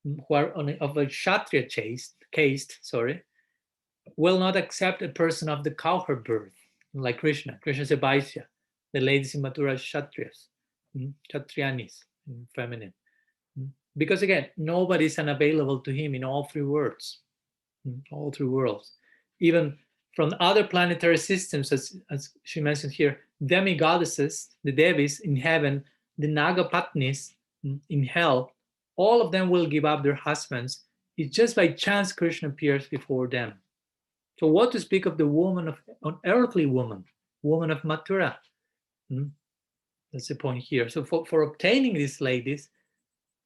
who are of a Kshatriya caste, will not accept a person of the cowherd birth, like Krishna. Krishna is a Vaishya. The ladies in Mathura are Kshatriyas, Kshatriyanis, feminine. Because again, nobody is unavailable to him in all three worlds. All three worlds. Even from other planetary systems, as she mentioned here, demigoddesses, the Devis in heaven, the Nagapatnis in hell, all of them will give up their husbands. It's just by chance Krishna appears before them. So what to speak of the woman of an earthly woman of Mathura? That's the point here. So for obtaining these ladies,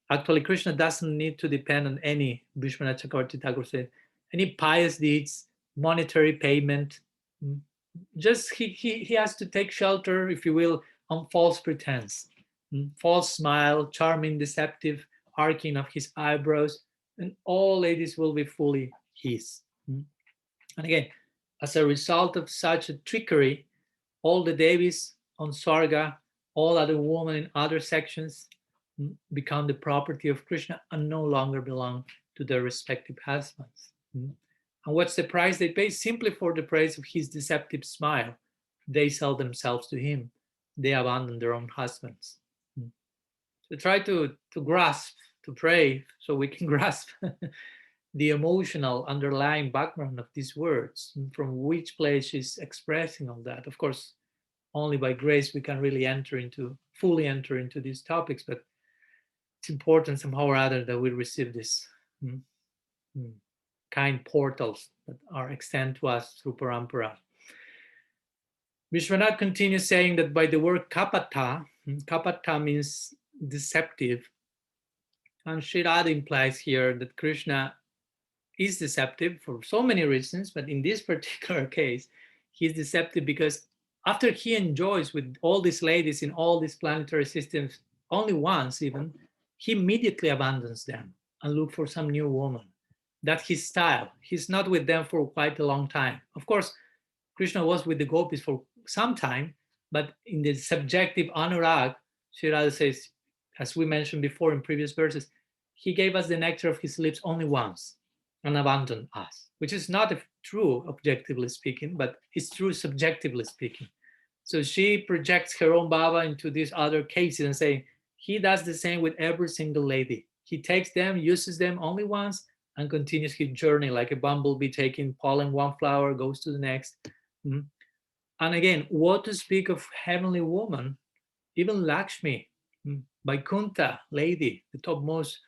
actually Krishna doesn't need to depend on any, Vishwanath Chakravarti Thakur said, any pious deeds, monetary payment. Just he has to take shelter, if you will, on false pretense. False smile, charming, deceptive, arcing of his eyebrows, and all ladies will be fully his. And again, as a result of such a trickery, all the Devis on Sarga, all other women in other sections become the property of Krishna and no longer belong to their respective husbands. And what's the price they pay? Simply for the praise of his deceptive smile. They sell themselves to him. They abandon their own husbands. So try to grasp, to pray, so we can grasp the emotional underlying background of these words, from which place she's expressing all that. Of course, only by grace we can really fully enter into these topics, but it's important somehow or other that we receive this kind portals that are extended to us through parampara. Vishwanath continues saying that by the word kapata means deceptive, and Sri Radha implies here that Krishna is deceptive for so many reasons, but in this particular case, he's deceptive because after he enjoys with all these ladies in all these planetary systems, only once even, he immediately abandons them and looks for some new woman. That's his style. He's not with them for quite a long time. Of course, Krishna was with the gopis for some time, but in the subjective anurag, Sri Radha says, as we mentioned before in previous verses, he gave us the nectar of his lips only once and abandoned us, which is not true objectively speaking, but it's true subjectively speaking. So she projects her own bhava into these other cases and saying, he does the same with every single lady. He takes them, uses them only once, and continues his journey like a bumblebee taking pollen one flower, goes to the next. And again, what to speak of heavenly woman, even Lakshmi, Vaikuntha lady, the topmost,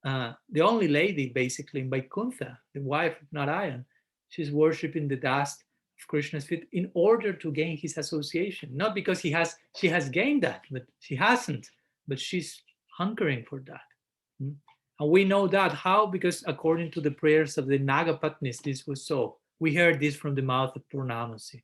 the only lady basically in Vaikuntha, the wife of Narayan. She's worshipping the dust of Krishna's feet in order to gain his association, not because she has gained that, but she hasn't, but she's hunkering for that. And we know that how? Because according to the prayers of the Nagapatnis, this was so. We heard this from the mouth of Purnamasi.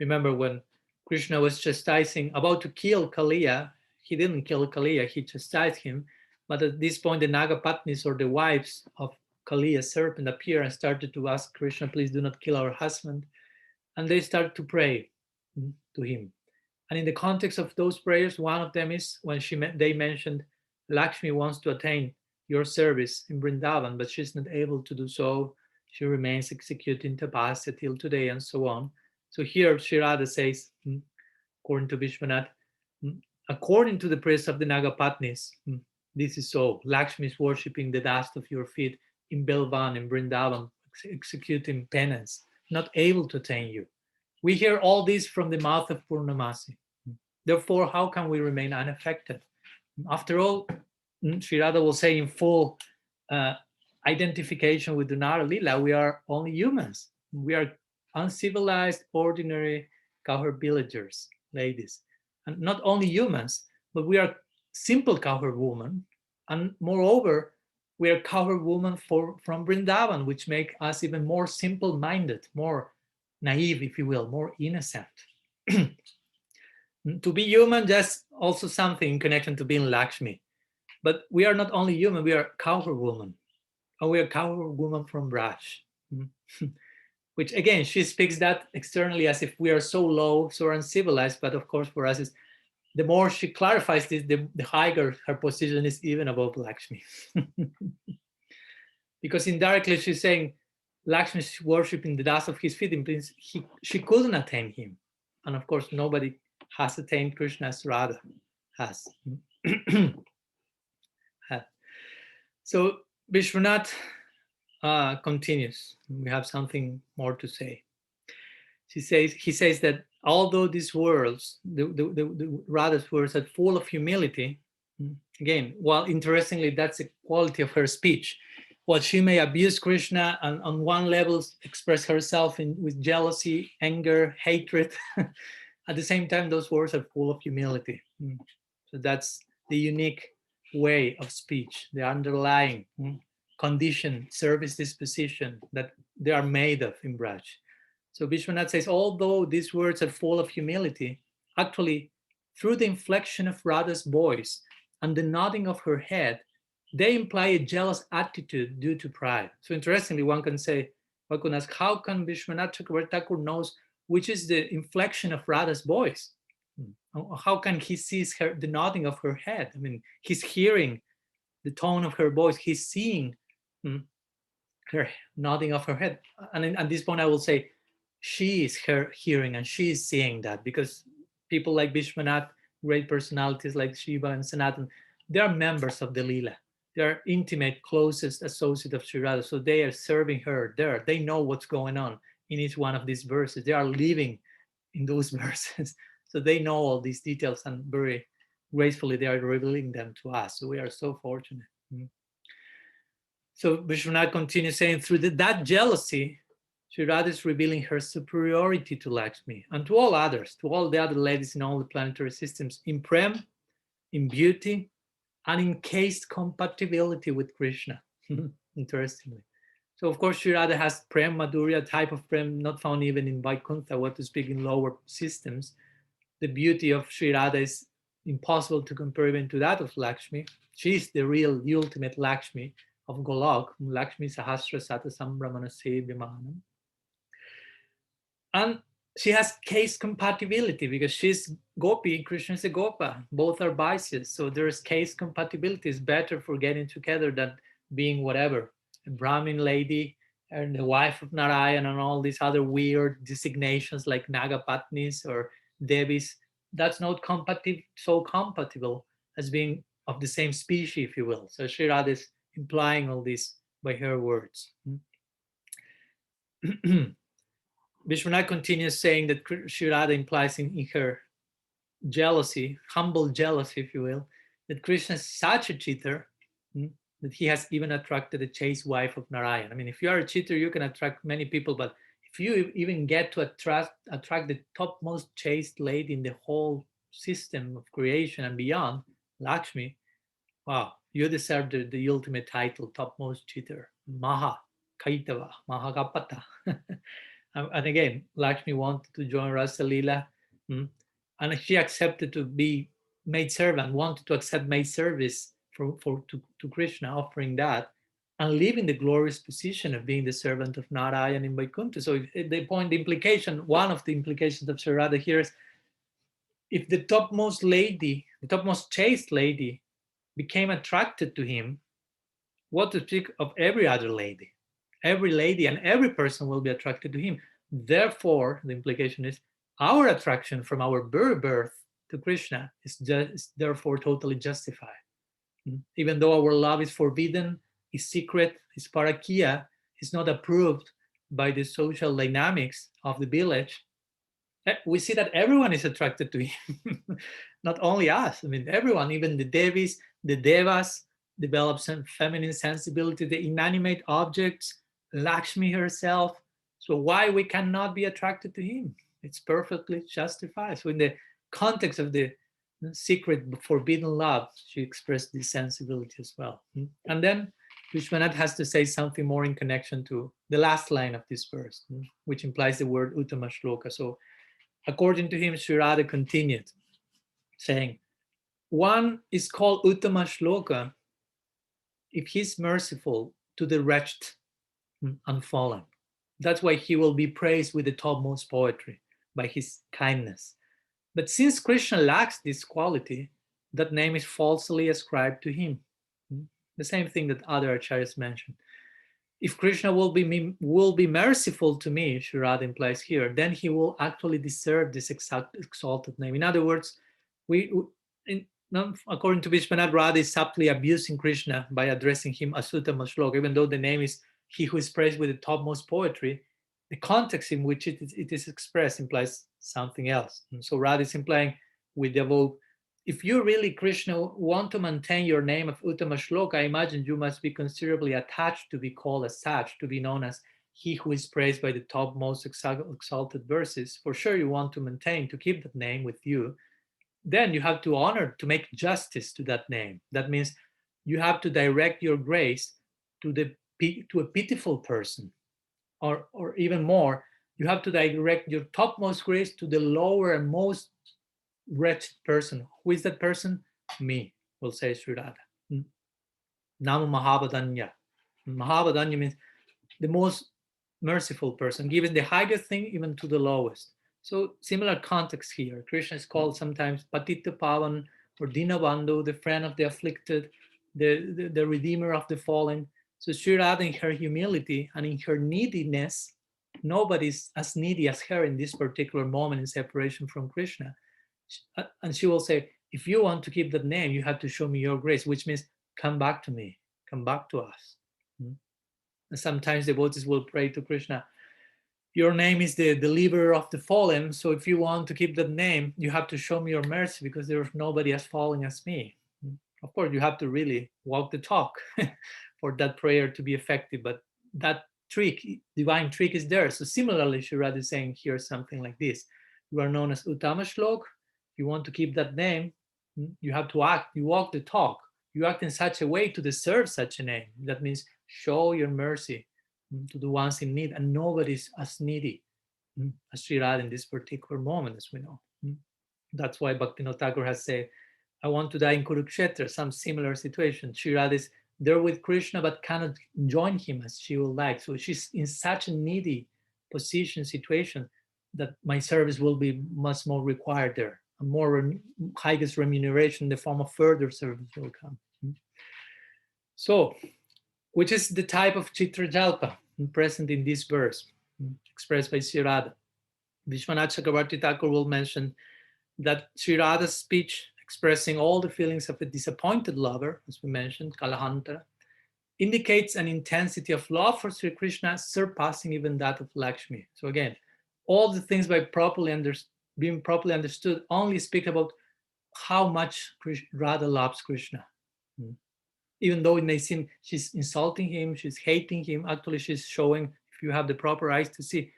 Remember when Krishna was chastising, about to kill Kaliya, he didn't kill Kaliya, he chastised him. But at this point, the Nagapatnis, or the wives of Kaliya's serpent, appear and started to ask Krishna, please do not kill our husband. And they started to pray to him. And in the context of those prayers, one of them is when they mentioned, Lakshmi wants to attain your service in Vrindavan, but she's not able to do so. She remains executing tapasya till today, and so on. So here, Sri Radha says, according to Vishwanath, according to the prayers of the Nagapatnis, this is so. Lakshmi is worshipping the dust of your feet in Belvan, in Vrindavan, executing penance, not able to attain you. We hear all this from the mouth of Purnamasi. Therefore, how can we remain unaffected? After all, Sri Radha will say in full identification with the Antya-lila, we are only humans. We are uncivilized, ordinary cowherd villagers, ladies. And not only humans, but we are simple cowherd women. And moreover, we are cowherd women from Vrindavan, which make us even more simple-minded, more naive, if you will, more innocent. To be human, that's also something in connection to being Lakshmi. But we are not only human, we are cowherd women. And we are cowherd women from Braj. which again, she speaks that externally as if we are so low, so uncivilized, but of course for us, is the more she clarifies this, the higher her position is even above Lakshmi. Because indirectly she's saying Lakshmi is worshipping the dust of his feet. In principle, she couldn't attain him. And of course, nobody has attained Krishna as Radha has. So Vishwanath continues. We have something more to say. He says that although these words, the Radha's words, are full of humility, again, while interestingly, that's a quality of her speech. While she may abuse Krishna and on one level express herself with jealousy, anger, hatred, at the same time, those words are full of humility. So that's the unique way of speech, the underlying condition, service disposition that they are made of in Braj. So Vishwanath says, although these words are full of humility, actually, through the inflection of Radha's voice and the nodding of her head, they imply a jealous attitude due to pride. So interestingly, one can ask, how can Vishwanath Thakur knows which is the inflection of Radha's voice? How can he see the nodding of her head? I mean, he's hearing the tone of her voice. He's seeing her nodding of her head. And at this point, I will say, she is hearing and she is seeing that, because people like Vishwanath, great personalities like Shiva and Sanatan, they are members of the Lila. They are intimate, closest associate of Sri Radha. So they are serving her there. They know what's going on in each one of these verses. They are living in those verses. So they know all these details, and very gracefully they are revealing them to us. So we are so fortunate. So Vishwanath continues saying, through that jealousy, Sri Radha is revealing her superiority to Lakshmi and to all others, to all the other ladies in all the planetary systems, in prem, in beauty, and in caste compatibility with Krishna. Interestingly. So of course, Sri Radha has prem, madhurya, type of prem not found even in Vaikuntha, what to speak in lower systems. The beauty of Sri Radha is impossible to compare even to that of Lakshmi. She is the real, the ultimate Lakshmi of Golok, Lakshmi Sahasra Sata Sambramana Sevimanam. And she has case compatibility because she's Gopi, Krishna is a Gopa. Both are biases. So there's case compatibility. It's better for getting together than being whatever, a Brahmin lady and the wife of Narayan and all these other weird designations like Nagapatnis or Devis. That's not so compatible as being of the same species, if you will. So Sri Radha is implying all this by her words. Vishwanath continues saying that Sri Radha implies in her jealousy, humble jealousy, if you will, that Krishna is such a cheater that he has even attracted a chaste wife of Narayan. I mean, if you are a cheater, you can attract many people, but if you even get to attract the topmost chaste lady in the whole system of creation and beyond, Lakshmi, wow, you deserve the ultimate title, topmost cheater, Maha Kaitava, Mahagapata. And again, Lakshmi wanted to join Rasa Lila, and she accepted to be maid servant, wanted to accept maid service to Krishna, offering that, and leaving the glorious position of being the servant of Narayan in Vaikuntha. So one of the implications of Sri Radha here is, if the topmost lady, the topmost chaste lady, became attracted to him, what to speak of every other lady? Every lady and every person will be attracted to him. Therefore, the implication is our attraction from our birth to Krishna is therefore totally justified. Even though our love is forbidden, is secret, is parakia, is not approved by the social dynamics of the village, we see that everyone is attracted to him. Not only us, I mean, everyone, even the Devis, the Devas, develop some feminine sensibility, the inanimate objects, Lakshmi herself. So why we cannot be attracted to him? It's perfectly justified. So in the context of the secret forbidden love, she expressed this sensibility as well. And then Vishwanath has to say something more in connection to the last line of this verse, which implies the word Uttama Shloka. So according to him, Sri Radha continued saying, one is called Uttama Shloka if he's merciful to the wretched and fallen. That's why he will be praised with the topmost poetry by his kindness. But since Krishna lacks this quality, that name is falsely ascribed to him. The same thing that other acharyas mentioned. If Krishna will be merciful to me, Sri Radha implies here, then he will actually deserve this exalted name. In other words, according to Vishwanath, Radha is subtly abusing Krishna by addressing him as Uttama Shloka, even though the name is he who is praised with the topmost poetry. The context in which it is expressed implies something else. And so Radha is implying with the above, if you really, Krishna, want to maintain your name of Uttama Shloka, I imagine you must be considerably attached to be called as such, to be known as he who is praised by the topmost exalted verses. For sure you want to maintain, to keep that name with you. Then you have to honor, to make justice to that name. That means you have to direct your grace to a pitiful person, or even more, you have to direct your topmost grace to the lower and most wretched person. Who is that person? Me, will say Sri Radha. Nama Mahavadanya. Mahavadanya means the most merciful person, giving the highest thing even to the lowest. So similar context here. Krishna is called sometimes Patita Pavan or Dinabandhu, the friend of the afflicted, the redeemer of the fallen. So Sri Radha, in her humility and in her neediness, nobody's as needy as her in this particular moment in separation from Krishna. And she will say, if you want to keep that name, you have to show me your grace, which means come back to me, come back to us. And sometimes devotees will pray to Krishna, your name is the deliverer of the fallen, so if you want to keep that name, you have to show me your mercy, because there's nobody as fallen as me. Of course, you have to really walk the talk for that prayer to be effective, but that trick, divine trick, is there. So similarly, Sri Radha is saying here something like this. You are known as Uttama Shlok. If you want to keep that name, you have to act, you walk the talk. You act in such a way to deserve such a name. That means show your mercy to the ones in need, and nobody's as needy as Sri Radha in this particular moment, as we know. That's why Bhaktivinoda Thakur has said, I want to die in Kurukshetra, some similar situation. Sri Radha is there with Krishna but cannot join him as she would like. So she's in such a needy position, situation, that my service will be much more required there. A more highest remuneration in the form of further service will come. So, which is the type of Chitra Jalpa present in this verse, expressed by Sri Radha. Vishwanath Chakravarti Thakur will mention that Sri Radha's speech, expressing all the feelings of a disappointed lover, as we mentioned, Kalahantara, indicates an intensity of love for Sri Krishna surpassing even that of Lakshmi. So again, all the things by being properly understood only speak about how much Radha loves Krishna. Even though it may seem she's insulting him, she's hating him, actually she's showing, if you have the proper eyes to see,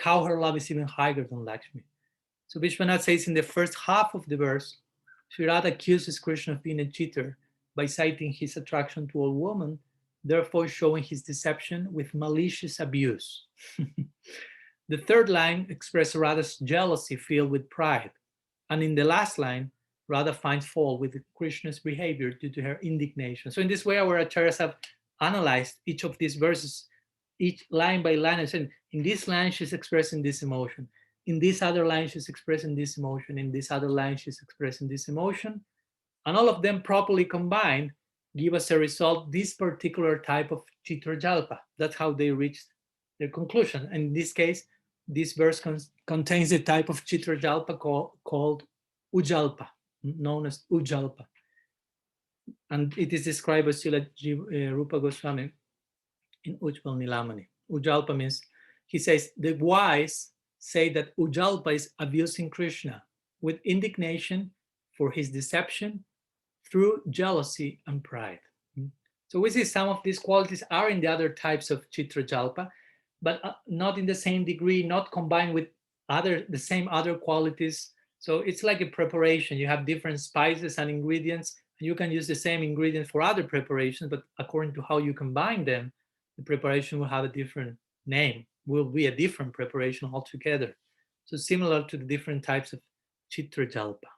how her love is even higher than Lakshmi. So Vishwanath says in the first half of the verse, Sri Radha accuses Krishna of being a cheater by citing his attraction to a woman, therefore showing his deception with malicious abuse. The third line expresses Radha's jealousy filled with pride. And in the last line, Radha finds fault with Krishna's behavior due to her indignation. So in this way, our acharyas have analyzed each of these verses, each line by line, and said, in this line, she's expressing this emotion. In this other line, she's expressing this emotion. In this other line, she's expressing this emotion. And all of them properly combined give us a result, this particular type of Chitra Jalpa. That's how they reached their conclusion. And in this case, this verse contains a type of Chitra Jalpa called Ujalpa, known as Ujalpa. And it is described by Srila Rupa Goswami in Ujjval Nilamani. Ujalpa means, he says, the wise say that Ujalpa is abusing Krishna with indignation for his deception through jealousy and pride. So we see some of these qualities are in the other types of Chitra Jalpa, but not in the same degree, not combined with the same other qualities. So it's like a preparation. You have different spices and ingredients, and you can use the same ingredients for other preparations, but according to how you combine them, the preparation will have a different name, will be a different preparation altogether. So similar to the different types of Chitra Jalpa.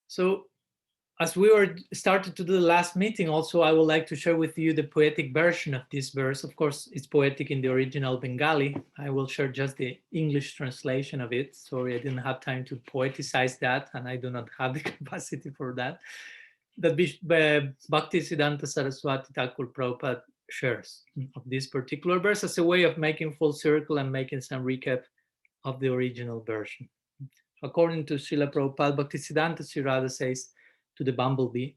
So as we were started to do the last meeting, also I would like to share with you the poetic version of this verse. Of course, it's poetic in the original Bengali. I will share just the English translation of it. Sorry, I didn't have time to poeticize that, and I do not have the capacity for that. That Bhaktisiddhanta Saraswati Thakur Prabhupada shares of this particular verse as a way of making full circle and making some recap of the original version. According to Srila Prabhupada, Bhaktisiddhanta Sri Radha says to the bumblebee,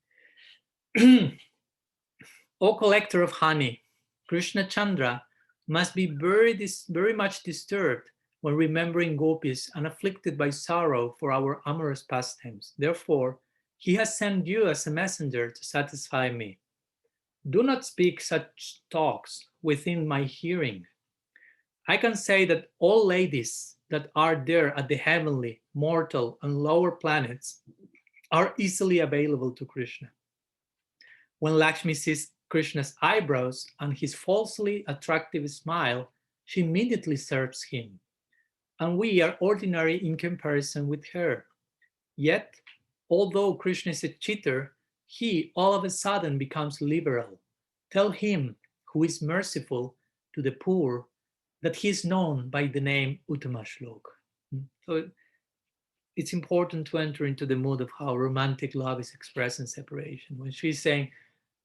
O collector of honey, Krishna Chandra must be very much disturbed when remembering gopis and afflicted by sorrow for our amorous pastimes. Therefore, he has sent you as a messenger to satisfy me. Do not speak such talks within my hearing. I can say that all ladies that are there at the heavenly, mortal, and lower planets are easily available to Krishna. When Lakshmi sees Krishna's eyebrows and his falsely attractive smile, she immediately serves him. And we are ordinary in comparison with her. Yet, although Krishna is a cheater, he all of a sudden becomes liberal. Tell him, who is merciful to the poor, that he is known by the name Uttama Shlok. So it's important to enter into the mood of how romantic love is expressed in separation. When she's saying,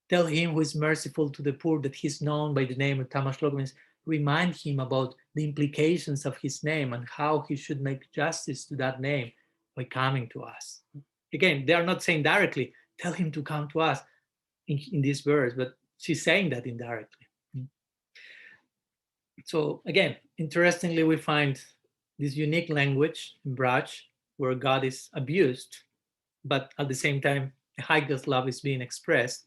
tell him who is merciful to the poor that he's known by the name of Uttama Shlok, means remind him about the implications of his name and how he should make justice to that name by coming to us. Again, they are not saying directly, tell him to come to us in this verse, but she's saying that indirectly. So again, interestingly, we find this unique language in Braj where God is abused, but at the same time, the highest love is being expressed.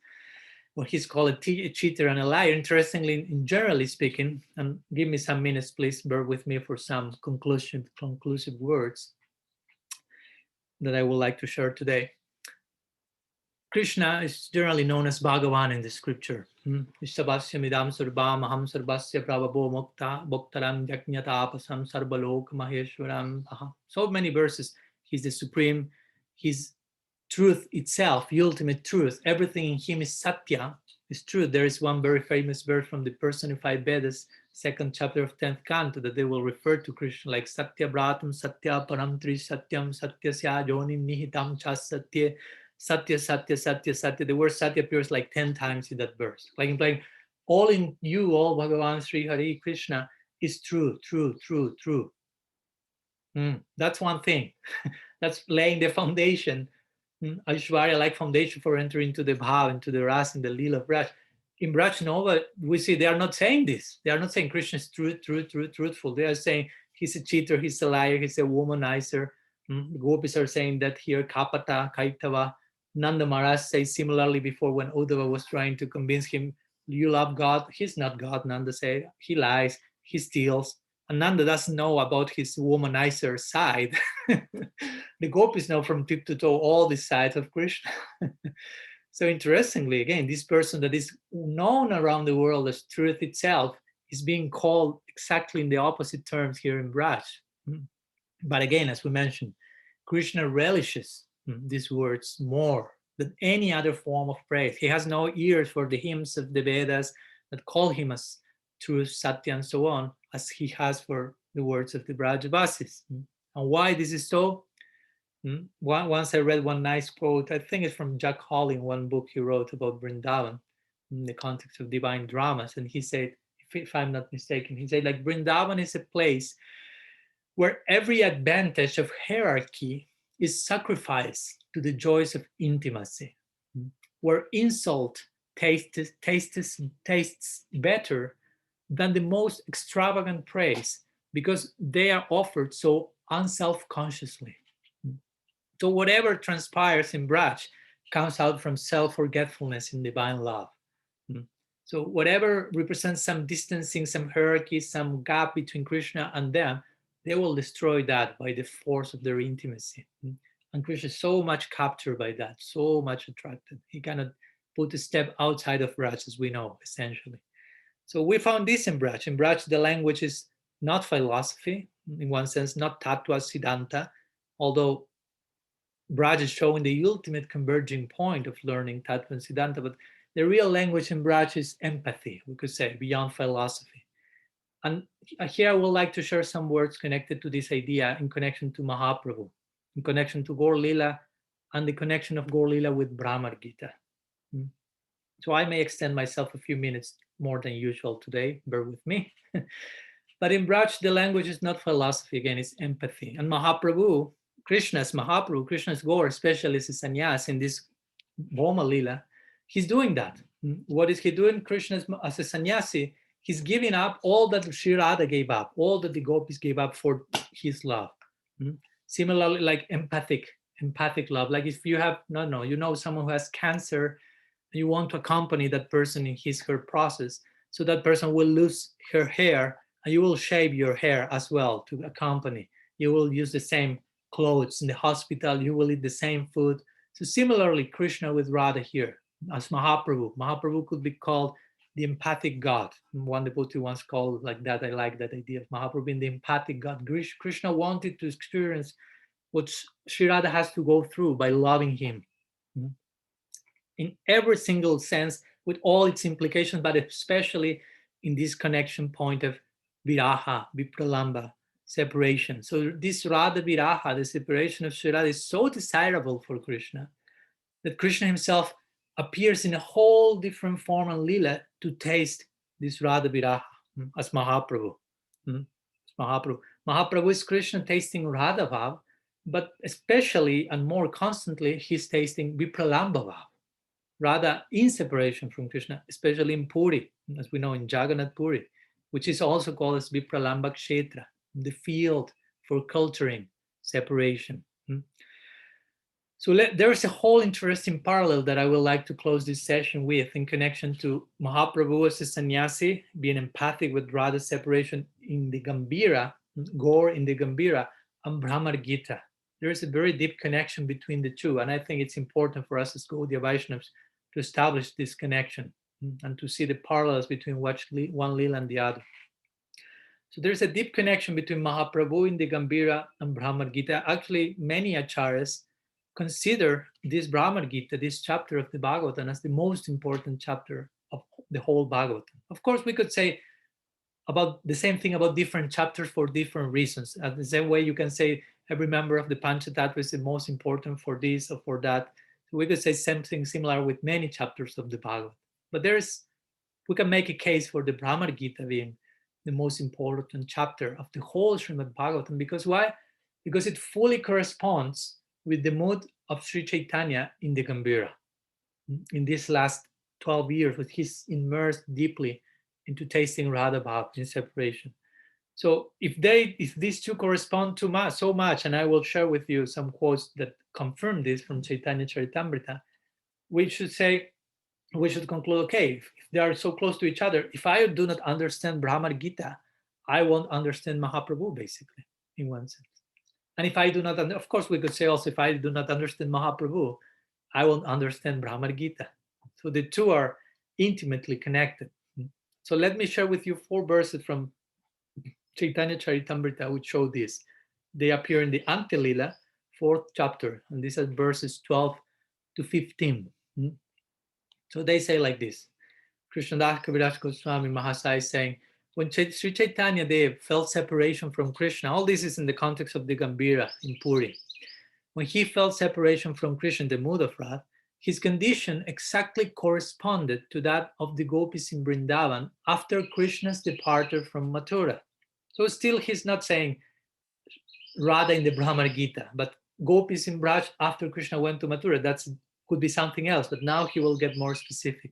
Well, he's called a cheater and a liar. Interestingly, in generally speaking, and give me some minutes, please bear with me for some conclusive words that I would like to share today. Krishna is generally known as Bhagavan in the scripture. Ishtabhasya midam sarvam aham sarvasya prabhavo mokta bhoktaram yaknyatapasam sarvalok maheshwaram. So many verses. He's the supreme. He's truth itself, the ultimate truth. Everything in him is satya, is truth. There is one very famous verse from the personified Vedas, second chapter of 10th canto, that they will refer to Krishna like Satya Bratam, Satya Param Tri Satyam, Satya Syajonim Nihitam Chas Satya, Satya, Satya, Satya, Satya. The word Satya appears like 10 times in that verse, like implying all in you, all Bhagavan Sri Hari Krishna is true, true, true, true. That's one thing. That's laying the foundation. Aishwarya like foundation for entering into the bhav, into the ras, and the lila of Braj. In Braj Nova, we see they are not saying this. They are not saying Krishna is truthful. They are saying he's a cheater, he's a liar, he's a womanizer. The gopis are saying that here, Kapata, Kaitava. Nanda Maharaj says similarly before when Uddhava was trying to convince him, you love God. He's not God, Nanda said. He lies, he steals. And Nanda doesn't know about his womanizer side. The gopis know from tip to toe all the sides of Krishna. So interestingly, again, this person that is known around the world as truth itself is being called exactly in the opposite terms here in Braj. But again, as we mentioned, Krishna relishes these words more than any other form of praise. He has no ears for the hymns of the Vedas that call him as truth, Satya, and so on, as he has for the words of the Brajavasis. And why this is so? Once I read one nice quote, I think it's from Jack Hall in one book he wrote about Vrindavan in the context of divine dramas. And he said, if I'm not mistaken, he said, like, Vrindavan is a place where every advantage of hierarchy is sacrificed to the joys of intimacy, where insult tastes better than the most extravagant praise because they are offered so unself-consciously. So whatever transpires in Braj comes out from self-forgetfulness in divine love. So whatever represents some distancing, some hierarchy, some gap between Krishna and them, they will destroy that by the force of their intimacy. And Krishna is so much captured by that, so much attracted. He cannot put a step outside of Braj, as we know, essentially. So we found this in Braj. In Braj, the language is not philosophy, in one sense, not tattva siddhanta, although Braj is showing the ultimate converging point of learning Tattva and Siddhanta, but the real language in Braj is empathy, we could say, beyond philosophy. And here I would like to share some words connected to this idea in connection to Mahaprabhu, in connection to Gaur Lila, and the connection of Gaur Lila with Bhramara-gita. So I may extend myself a few minutes more than usual today, bear with me. But in Braj, the language is not philosophy, again, it's empathy. And Mahaprabhu, Krishna's Gaur, especially as a sannyas in this Bhoma Lila, he's doing that. What is he doing? Krishna as a sannyasi, he's giving up all that Sri Radha gave up, all that the gopis gave up for his love. Similarly, like empathic love. Like if you have, someone who has cancer, you want to accompany that person in her process, so that person will lose her hair, and you will shave your hair as well to accompany. You will use the same clothes in the hospital, you will eat the same food. So similarly, Krishna with Radha here, as Mahaprabhu. Mahaprabhu could be called the empathic God. One devotee once called like that. I like that idea of Mahaprabhu being the empathic God. Krishna wanted to experience what Sri Radha has to go through by loving him. In every single sense, with all its implications, but especially in this connection point of viraha, vipralamba, separation. So this Radha viraha, the separation of Sri Radha, is so desirable for Krishna that Krishna himself appears in a whole different form and lila to taste this Radha viraha as Mahaprabhu. Mahaprabhu is Krishna tasting Radha Bhav, but especially and more constantly, he's tasting vipralamba Bhav. Radha in separation from Krishna, especially in Puri, as we know in Jagannath Puri, which is also called as Vipralamba Kshetra, the field for culturing separation. So there's a whole interesting parallel that I would like to close this session with in connection to Mahaprabhu as a sannyasi, being empathic with Radha's separation in the Gambhira, Gaur in the Gambhira, and Bhramara Gītā. There is a very deep connection between the two, and I think it's important for us as Gaudiya Vaishnavas to establish this connection and to see the parallels between one lila and the other. So there's a deep connection between Mahaprabhu in the Gambhira and Bhramara Gītā. Actually, many acharyas consider this Bhramara Gītā, this chapter of the Bhagavatam, as the most important chapter of the whole Bhagavatam. Of course, we could say about the same thing about different chapters for different reasons. And the same way you can say every member of the Panchatattva is the most important for this or for that. So we could say something similar with many chapters of the Bhagavatam. But we can make a case for the Bhramara Gītā being the most important chapter of the whole Srimad-Bhagavatam. Because why? Because it fully corresponds with the mood of Sri Chaitanya in the Gambhira. In these last 12 years, when he's immersed deeply into tasting Radha Bhav in separation. So if these two correspond to so much, and I will share with you some quotes that confirm this from Chaitanya Charitamrita, we should conclude, okay, if they are so close to each other, if I do not understand Bhramara Gītā, I won't understand Mahaprabhu, basically, in one sense. And if I do not, of course, we could say also, if I do not understand Mahaprabhu, I won't understand Bhramara Gītā. So the two are intimately connected. So let me share with you 4 verses from Chaitanya Charitamrita which show this. They appear in the Antya-lila, 4th chapter, and these are verses 12 to 15. So they say like this. Krishnadas Kaviraj Goswami Mahasaya is saying, when Sri Chaitanya Dev felt separation from Krishna, all this is in the context of the Gambhira in Puri. When he felt separation from Krishna, the mood of Radha, his condition exactly corresponded to that of the gopis in Vrindavan after Krishna's departure from Mathura. So still he's not saying Radha in the Bhramara Gītā, but gopis in Braj after Krishna went to Mathura. That could be something else, but now he will get more specific.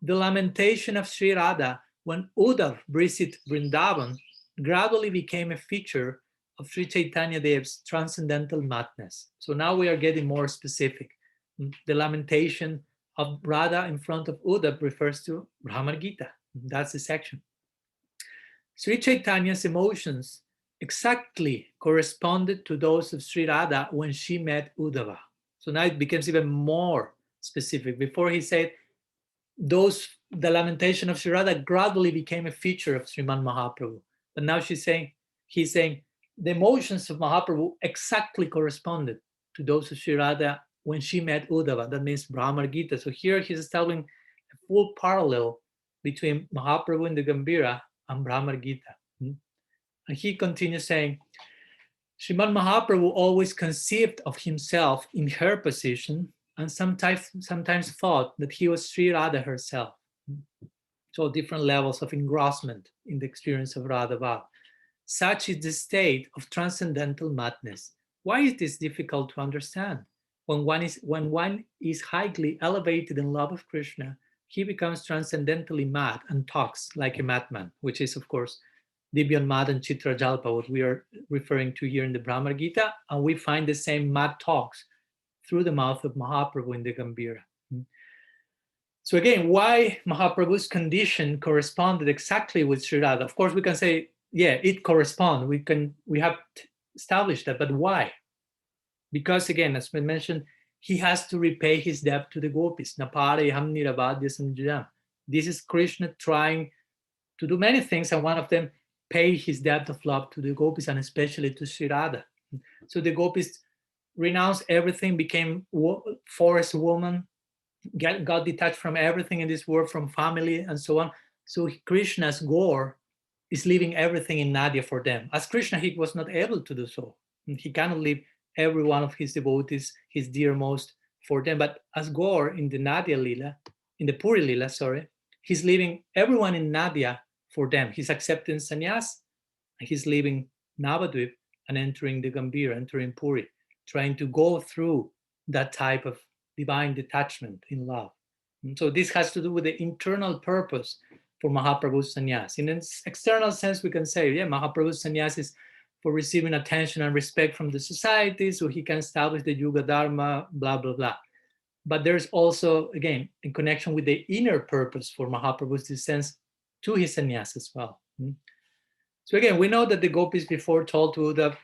The lamentation of Sri Radha when Uddhav visited Vrindavan gradually became a feature of Sri Chaitanya Dev's transcendental madness. So now we are getting more specific. The lamentation of Radha in front of Uddhav refers to Bhramara Gītā. That's the section. Sri Chaitanya's emotions exactly corresponded to those of Sri Radha when she met Uddhava. So now it becomes even more specific. Before he said, the lamentation of Sri Radha gradually became a feature of Sriman Mahaprabhu. But now he's saying, the emotions of Mahaprabhu exactly corresponded to those of Sri Radha when she met Uddhava. That means Bhramara-gita. So here he's establishing a full parallel between Mahaprabhu in the Gambhīra and Bhramara-gita. And he continues saying, Srimad Mahaprabhu always conceived of himself in her position and sometimes thought that he was Sri Radha herself. So different levels of engrossment in the experience of Radha Bhav. Such is the state of transcendental madness. Why is this difficult to understand? When one is highly elevated in love of Krishna, he becomes transcendentally mad and talks like a madman, which is, of course, Dibyan Mad and Chitra Jalpa, what we are referring to here in the Bhramara Gītā, and we find the same mad talks through the mouth of Mahaprabhu in the Gambhīra. So again, why Mahaprabhu's condition corresponded exactly with Sri Radha? Of course, we can say, yeah, it corresponds. We have established that, but why? Because again, as we mentioned, he has to repay his debt to the gopis. Naparayam niravadya samjudam. This is Krishna trying to do many things, and one of them, pay his debt of love to the gopis, and especially to Sri Radha. So the gopis renounced everything, became forest woman, got detached from everything in this world, from family and so on. So Krishna's Gaur is leaving everything in Nadia for them. As Krishna, he was not able to do so. He cannot leave every one of his devotees, his dearmost, for them. But as Gaur in the Antya-lila, in the Puri-lila, he's leaving everyone in Nadia for them. He's accepting sannyas, and he's leaving Navadvip and entering the Gambhīra, entering Puri, trying to go through that type of divine detachment in love. And so this has to do with the internal purpose for Mahaprabhu's sannyas. In an external sense, we can say, yeah, Mahaprabhu's sannyas is for receiving attention and respect from the society, so he can establish the Yuga Dharma, blah, blah, blah. But there's also, again, in connection with the inner purpose for Mahaprabhu's descent to his sannyas as well. So again, we know that the gopis before told to Uddhava,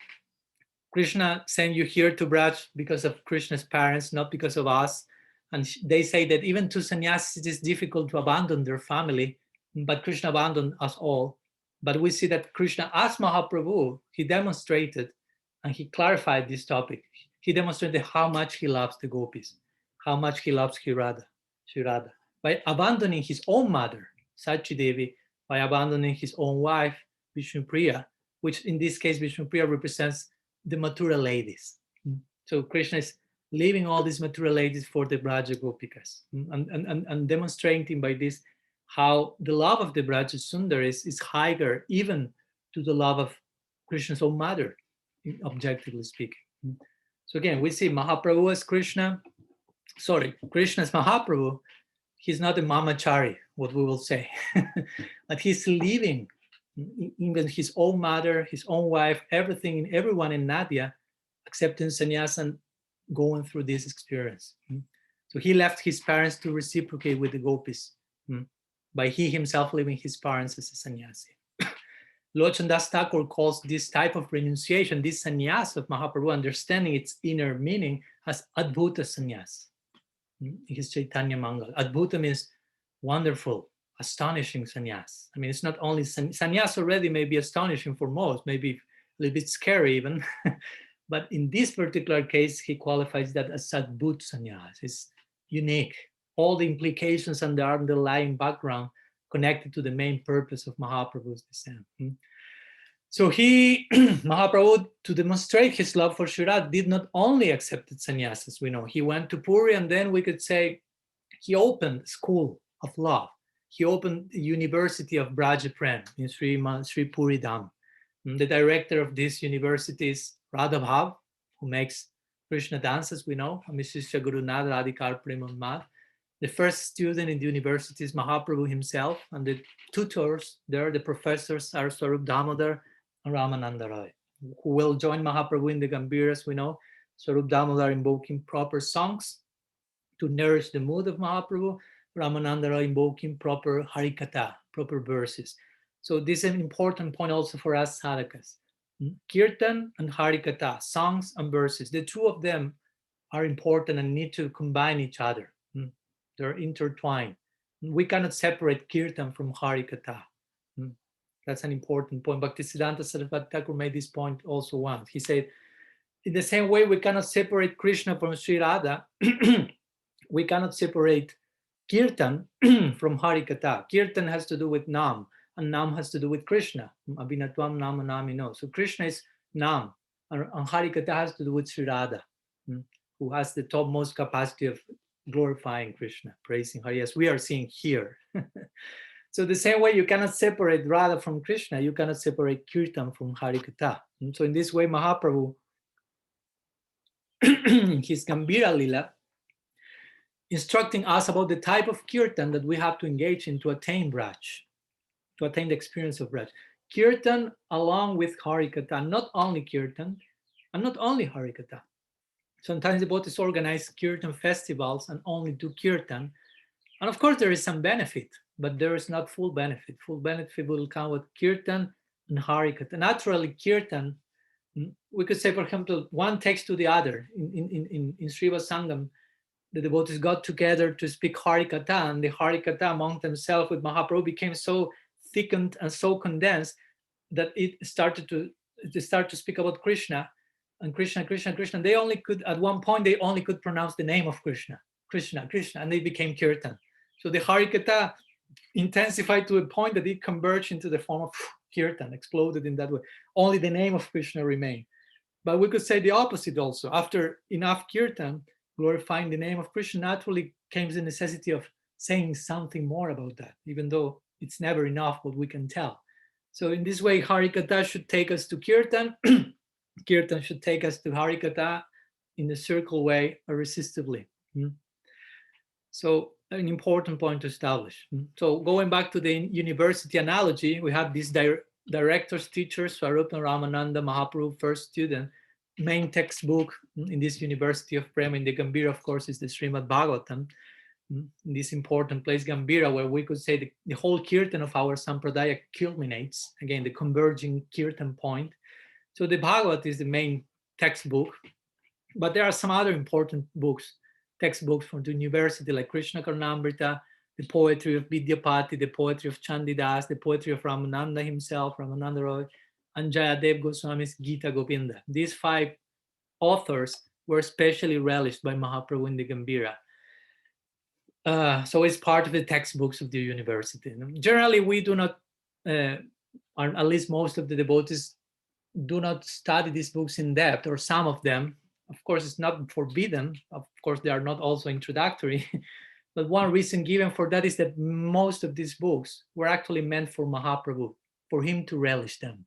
Krishna sent you here to Braj because of Krishna's parents, not because of us. And they say that even to sannyasis it is difficult to abandon their family, but Krishna abandoned us all. But we see that Krishna, as Mahaprabhu, he demonstrated and he clarified this topic. He demonstrated how much he loves the gopis, how much he loves Sri Radha, by abandoning his own mother, Sachi Devi, by abandoning his own wife, Vishnupriya, which in this case, Vishnupriya represents the Mathura ladies. So Krishna is leaving all these Mathura ladies for the Braja Gopikas, and demonstrating by this how the love of the Braja Sundaris is higher even to the love of Krishna's own mother, objectively speaking. So again, we see Mahaprabhu as Krishna as Mahaprabhu. He's not a mamachari, what we will say, but he's leaving even his own mother, his own wife, everyone in Nadia, accepting sannyas and going through this experience. So he left his parents to reciprocate with the gopis by he himself leaving his parents as a sannyasi. Lochandas Thakur calls this type of renunciation, this sannyas of Mahaprabhu, understanding its inner meaning, as Adbhuta sannyas. His Chaitanya Mangal. Adbhuta means wonderful, astonishing sannyas. I mean, it's not only sannyas already may be astonishing for most, maybe a little bit scary even, but in this particular case, he qualifies that as Adbhut sannyas. It's unique. All the implications and the underlying background connected to the main purpose of Mahaprabhu's descent. So Mahaprabhu, to demonstrate his love for Sri Radha, did not only accept sannyas, as we know. He went to Puri, and then we could say he opened a school of love. He opened the University of Braja Prem in Sri Puri Dham. The director of this university is Radha Bhav, who makes Krishna dance, as we know, Amishisya Guru Nad Radhikar Preman Mad. The first student in the university is Mahaprabhu himself, and the tutors there, the professors, are Swarup Damodar and Ramananda Roy, who will join Mahaprabhu in the Gambhīra, as we know. Swarup Damodar invoking proper songs to nourish the mood of Mahaprabhu, Ramananda Roy invoking proper harikatha, proper verses. So this is an important point also for us sadhakas. Kirtan and harikatha, songs and verses, the two of them are important and need to combine each other. They're intertwined. We cannot separate kirtan from harikatha. That's an important point. Bhaktisiddhanta Saraswati Thakur made this point also once. He said, In the same way, we cannot separate Krishna from Sri Radha. We cannot separate Kirtan from Harikatha. Kirtan has to do with Nam, and Nam has to do with Krishna. Abhinatvam Nama Namino. So Krishna is Nam, and Harikatha has to do with Sri Radha, who has the topmost capacity of glorifying Krishna, praising Hari, as we are seeing here. So the same way, you cannot separate Radha from Krishna, you cannot separate Kirtan from Harikatha. So in this way, Mahaprabhu, his Gambhira-lila, instructing us about the type of kirtan that we have to engage in to attain Braj, to attain the experience of Braj. Kirtan along with Harikatha, not only Kirtan and not only Harikatha. Sometimes the devotees organize Kirtan festivals and only do Kirtan. And of course, there is some benefit, but there is not full benefit. Full benefit will come with Kirtan and Harikatha. Naturally, Kirtan, we could say, for example, one takes to the other. In Sriva Sangam, the devotees got together to speak Harikatha, and the Harikatha among themselves with Mahaprabhu became so thickened and so condensed that it started to speak about Krishna and Krishna, Krishna, Krishna. They only could, at one point, they only could pronounce the name of Krishna, Krishna, Krishna, and they became Kirtan. So the Harikatha intensified to a point that it converged into the form of Kirtan, exploded in that way. Only the name of Krishna remained. But we could say the opposite also. After enough Kirtan, glorifying the name of Krishna, naturally came the necessity of saying something more about that, even though it's never enough what we can tell. So in this way, Harikatha should take us to Kirtan. Kirtan should take us to Harikatha in a circle way, irresistibly. So an important point to establish. So going back to the university analogy, we have these directors, teachers, Swarupa Ramananda, Mahaprabhu, first student. Main textbook in this University of Prema in the Gambhira, of course, is the Srimad-Bhagavatam. In this important place, Gambhira, where we could say the whole kirtan of our Sampradaya culminates, again, the converging kirtan point. So the Bhagavat is the main textbook, but there are some other important books, textbooks from the university, like Krishna Karnamrita, the poetry of Vidyapati, the poetry of Chandidas, the poetry of Ramananda himself, Ramananda Roy, and Jayadev Goswami's Gita Govinda. These 5 authors were especially relished by Mahaprabhu in the Gambhira. So it's part of the textbooks of the university. Generally, we do not, or at least most of the devotees do not study these books in depth, or some of them. Of course, it's not forbidden. Of course, they are not also introductory. But one reason given for that is that most of these books were actually meant for Mahaprabhu, for him to relish them.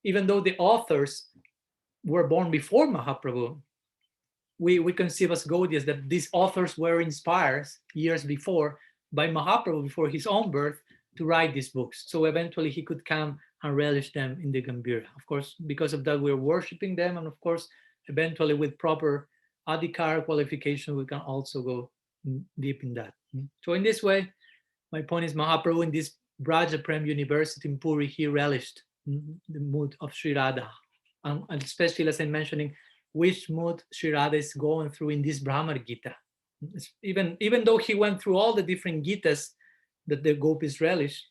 Even though the authors were born before Mahaprabhu, we conceive as Gaudias that these authors were inspired years before by Mahaprabhu, before his own birth, to write these books. So eventually he could come and relish them in the Gambhira. Of course, because of that, we're worshiping them. And of course, eventually with proper adhikar qualification, we can also go deep in that. So in this way, my point is Mahaprabhu in this Braja Prem University in Puri, he relished the mood of Sri Radha, and especially as I'm mentioning, which mood Sri Radha is going through in this Bhramara-gita. Even though he went through all the different gitas that the gopis relish,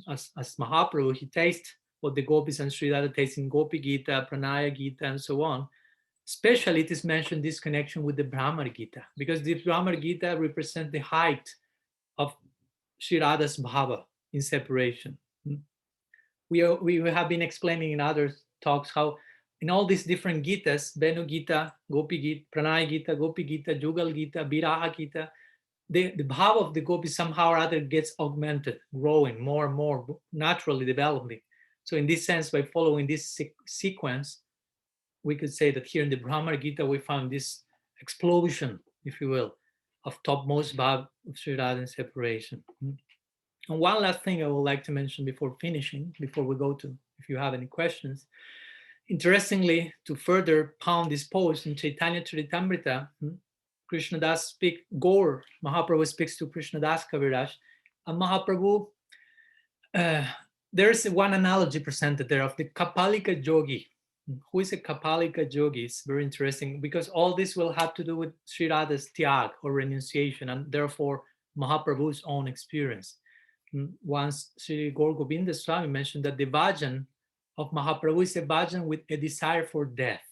as Mahaprabhu, he tastes what the gopis and Sri Radha taste in Gopi-gita, Pranaya-gita, and so on. Especially it is mentioned this connection with the Bhramara-gita, because the Bhramara-gita represents the height of Sri Radha's bhava in separation. We have been explaining in other talks how in all these different gitas, Venu Gita, Gopi Gita, Pranaya Gita, Gopi Gita, Jugal Gita, Viraha Gita, the bhava of the gopi somehow or other gets augmented, growing more and more, naturally developing. So in this sense, by following this sequence, we could say that here in the Bhramara Gita, we found this explosion, if you will, of topmost bhava of Sri Radha in separation. And one last thing I would like to mention before finishing, before we go to, if you have any questions. Interestingly, to further pound this post in Chaitanya Charitamrita, Krishnadas speaks, Gaur, Mahaprabhu speaks to Krishnadas Kaviraj, and Mahaprabhu, there's one analogy presented there of the Kapalika Yogi. Who is a Kapalika Yogi? It's very interesting because all this will have to do with Sri Radha's tyag or renunciation, and therefore Mahaprabhu's own experience. Once Sri Gaur Govinda Swami mentioned that the bhajan of Mahaprabhu is a bhajan with a desire for death.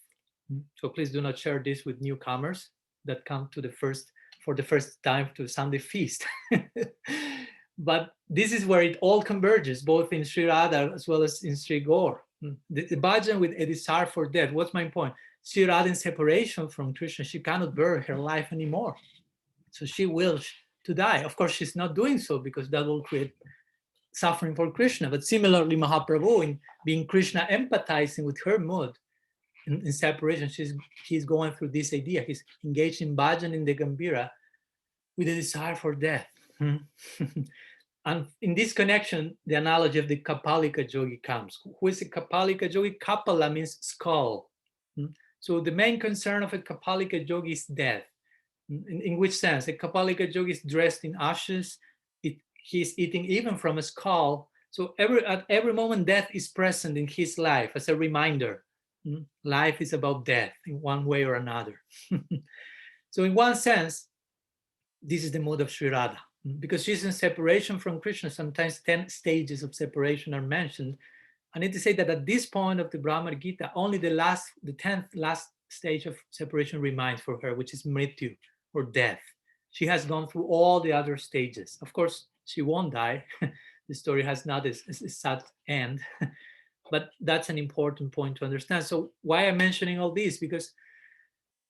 So please do not share this with newcomers that come to for the first time to Sunday feast. But this is where it all converges, both in Sri Radha as well as in Sri Gaur. The bhajan with a desire for death. What's my point? Sri Radha in separation from Krishna, she cannot bear her life anymore. So she wills to die. Of course, she's not doing so because that will create suffering for Krishna. But similarly, Mahaprabhu, in being Krishna empathizing with her mood in separation, he's going through this idea. He's engaged in bhajan in the Gambhira with a desire for death. And in this connection, the analogy of the Kapalika yogi comes. Who is a Kapalika yogi? Kapala means skull. So the main concern of a Kapalika yogi is death. In which sense? A Kapalika yogi is dressed in ashes. He's eating even from a skull. So at every moment, death is present in his life as a reminder. Life is about death in one way or another. So in one sense, this is the mood of Sri Radha. Because she's in separation from Krishna, sometimes 10 stages of separation are mentioned. I need to say that at this point of the Bhramara Gītā, only the 10th last stage of separation remains for her, which is mrityu, or death. She has gone through all the other stages. Of course, she won't die. The story has not a sad end, but that's an important point to understand. So why I'm mentioning all this? Because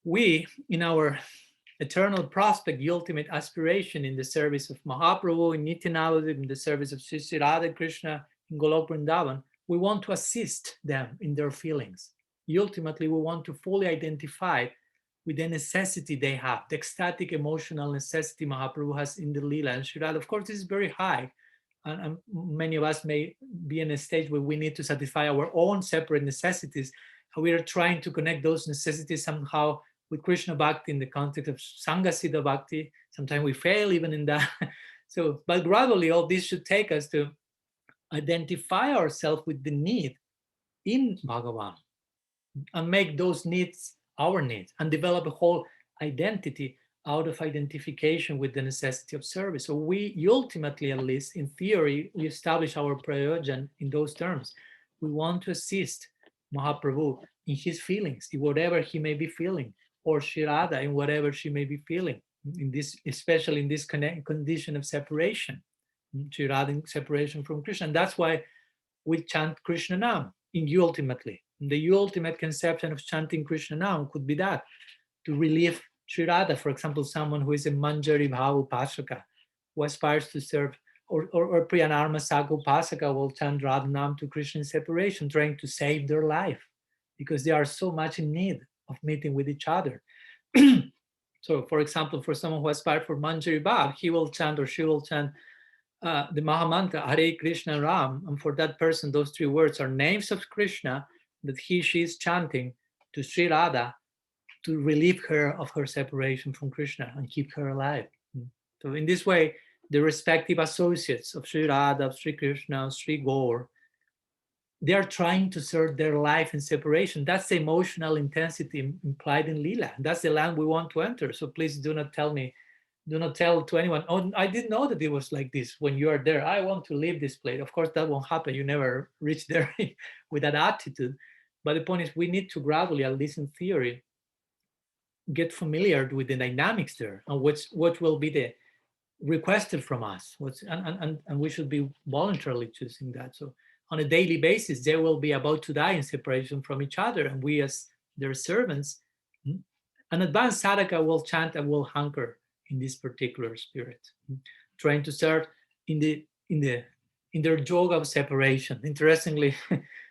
we, in our eternal prospect, the ultimate aspiration in the service of Mahaprabhu, in Nityanavadip, in the service of Sri Radha Krishna, in Golok Vrindavan, we want to assist them in their feelings. Ultimately, we want to fully identify with the necessity they have, the ecstatic emotional necessity Mahaprabhu has in the Lila and Sri Radha. Of course, this is very high, and many of us may be in a stage where we need to satisfy our own separate necessities, and we are trying to connect those necessities somehow with Krishna Bhakti in the context of Sangha-siddha Bhakti. Sometimes we fail even in that. So, but gradually all this should take us to identify ourselves with the need in Bhagavan and make those needs our needs and develop a whole identity out of identification with the necessity of service. So we ultimately, at least in theory, we establish our prayojan in those terms. We want to assist Mahaprabhu in his feelings, in whatever he may be feeling, or Sri Radha in whatever she may be feeling, in this, especially in this condition of separation, Sri Radha in separation from Krishna. And that's why we chant Krishna Nam ultimately. The ultimate conception of chanting Krishna Nam could be that, to relieve Sri Radha, for example, someone who is a Manjari Bhava Upasaka, who aspires to serve, or Priyanarma Saka Upasaka will chant Radha Nam to Krishna in separation, trying to save their life, because they are so much in need of meeting with each other. So, for example, for someone who aspires for Manjari Bhav, he will chant or she will chant the Mahamantra, Hare Krishna Ram, and for that person, those three words are names of Krishna that she is chanting to Sri Radha to relieve her of her separation from Krishna and keep her alive. So in this way, the respective associates of Sri Radha, of Sri Krishna, of Sri Gaur, they are trying to serve their life in separation. That's the emotional intensity implied in Lila. That's the land we want to enter. So please do not tell to anyone, oh, I didn't know that it was like this. When you are there, I want to leave this place. Of course, that won't happen. You never reach there with that attitude. But the point is, we need to gradually, at least in theory, get familiar with the dynamics there and what will be the requested from us. And we should be voluntarily choosing that. So on a daily basis, they will be about to die in separation from each other. And we as their servants, an advanced sadhaka will chant and will hunker in this particular spirit, trying to serve in their yoga of separation. Interestingly,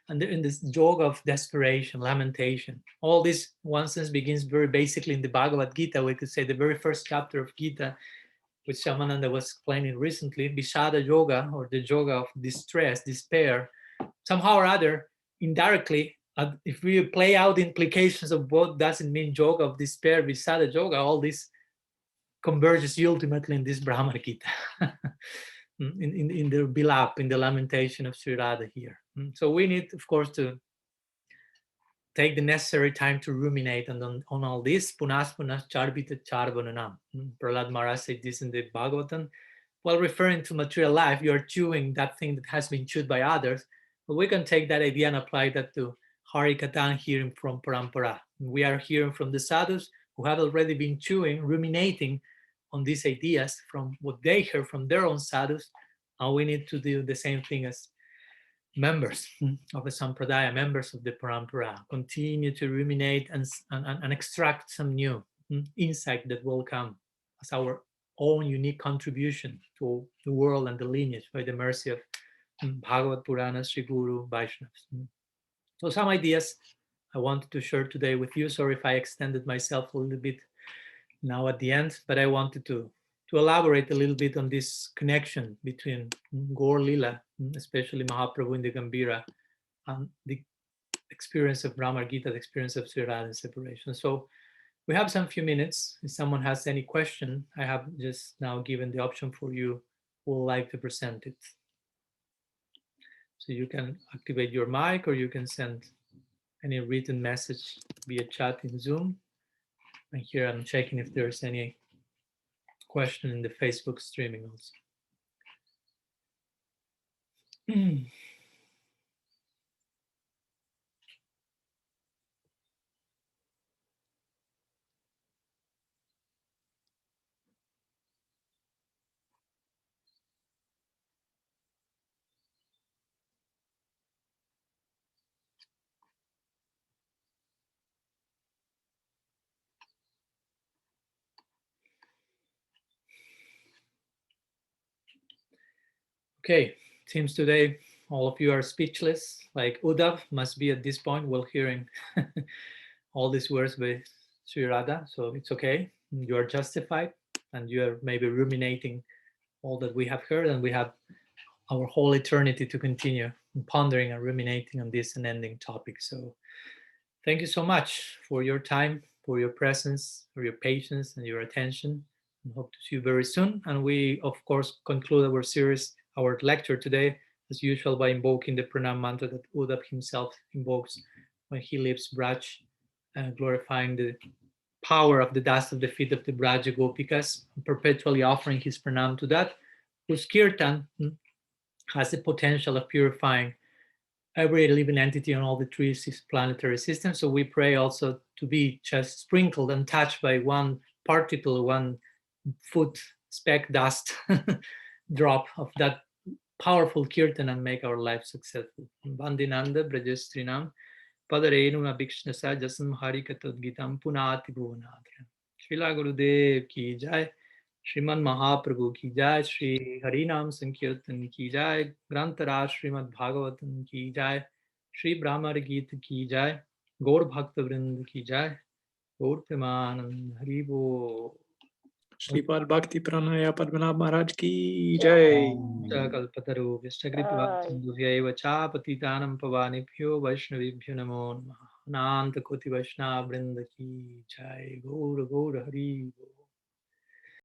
and in this yoga of desperation, lamentation. All this, one sense, begins very basically in the Bhagavad Gita. We could say the very first chapter of Gita, which Shamananda was explaining recently, Vishada Yoga, or the yoga of distress, despair. Somehow or other, indirectly, if we play out the implications of what does it mean yoga of despair, Vishada Yoga, all this converges ultimately in this Bhramara Gītā, in the bilap, in the lamentation of Sri Radha here. So we need, of course, to take the necessary time to ruminate on all this. Punas charbita charvananam. Prahlad Maharaj said this in the Bhagavatam. While referring to material life, you are chewing that thing that has been chewed by others. But we can take that idea and apply that to Harikatha hearing from Parampara. We are hearing from the sadhus who have already been chewing, ruminating on these ideas from what they heard from their own sadhus, and we need to do the same thing as members of the Sampradaya, members of the Parampara. Continue to ruminate and extract some new insight that will come as our own unique contribution to the world and the lineage by the mercy of Bhagavad Purana, Sri Guru, Vaishnavas. So some ideas I wanted to share today with you. Sorry if I extended myself a little bit now at the end, but I wanted to elaborate a little bit on this connection between Gaur Lila, especially Mahaprabhu in the Gambhira, and the experience of Bhramara Gītā, the experience of Sri Radha separation. So we have some few minutes. If someone has any question, I have just now given the option for you who would like to present it. So you can activate your mic or you can send any written message via chat in Zoom. And here I'm checking if there's any question in the Facebook streaming also. Okay, seems today all of you are speechless, like Uddhav must be at this point while hearing all these words by Sri Radha, so it's okay. You are justified and you are maybe ruminating all that we have heard, and we have our whole eternity to continue pondering and ruminating on this unending topic. So thank you so much for your time, for your presence, for your patience and your attention. And hope to see you very soon. And we, of course, conclude our series, our lecture today, as usual, by invoking the pranam mantra that Uddhav himself invokes when he leaves Braj, glorifying the power of the dust of the feet of the Braja Gopikas, perpetually offering his pranam to that, whose kirtan has the potential of purifying every living entity on all the three planetary systems. So we pray also to be just sprinkled and touched by one particle, one foot speck dust drop of that powerful kirtan and make our life successful. Vandinanda Brajastrinam Padarenu Abhikshnasa Jasam Harikatadgitam Punati Bhuvanadhyam. Srila Gurudev ki jai, Srimad Mahaprabhu ki jai, Shri Harinam Sankirtan ki jai, Grantara Srimad-Bhagavatam ki jai, Shri Bhramara-gita ki jai, Gaur Bhakta Vrinda ki jai, Gaur Premanand Haribo. Sripad Bhakti Pranaya Padmanabha Maharaj ki jai. Kalpataru Vishtagripa Sindhuvyaiva cha Patitanam Pavanibhyo Vaishnavibhyo Namo Namaha. Ananta Koti Vaishnava Vrinda ki jai, Gaur Gaur Hari.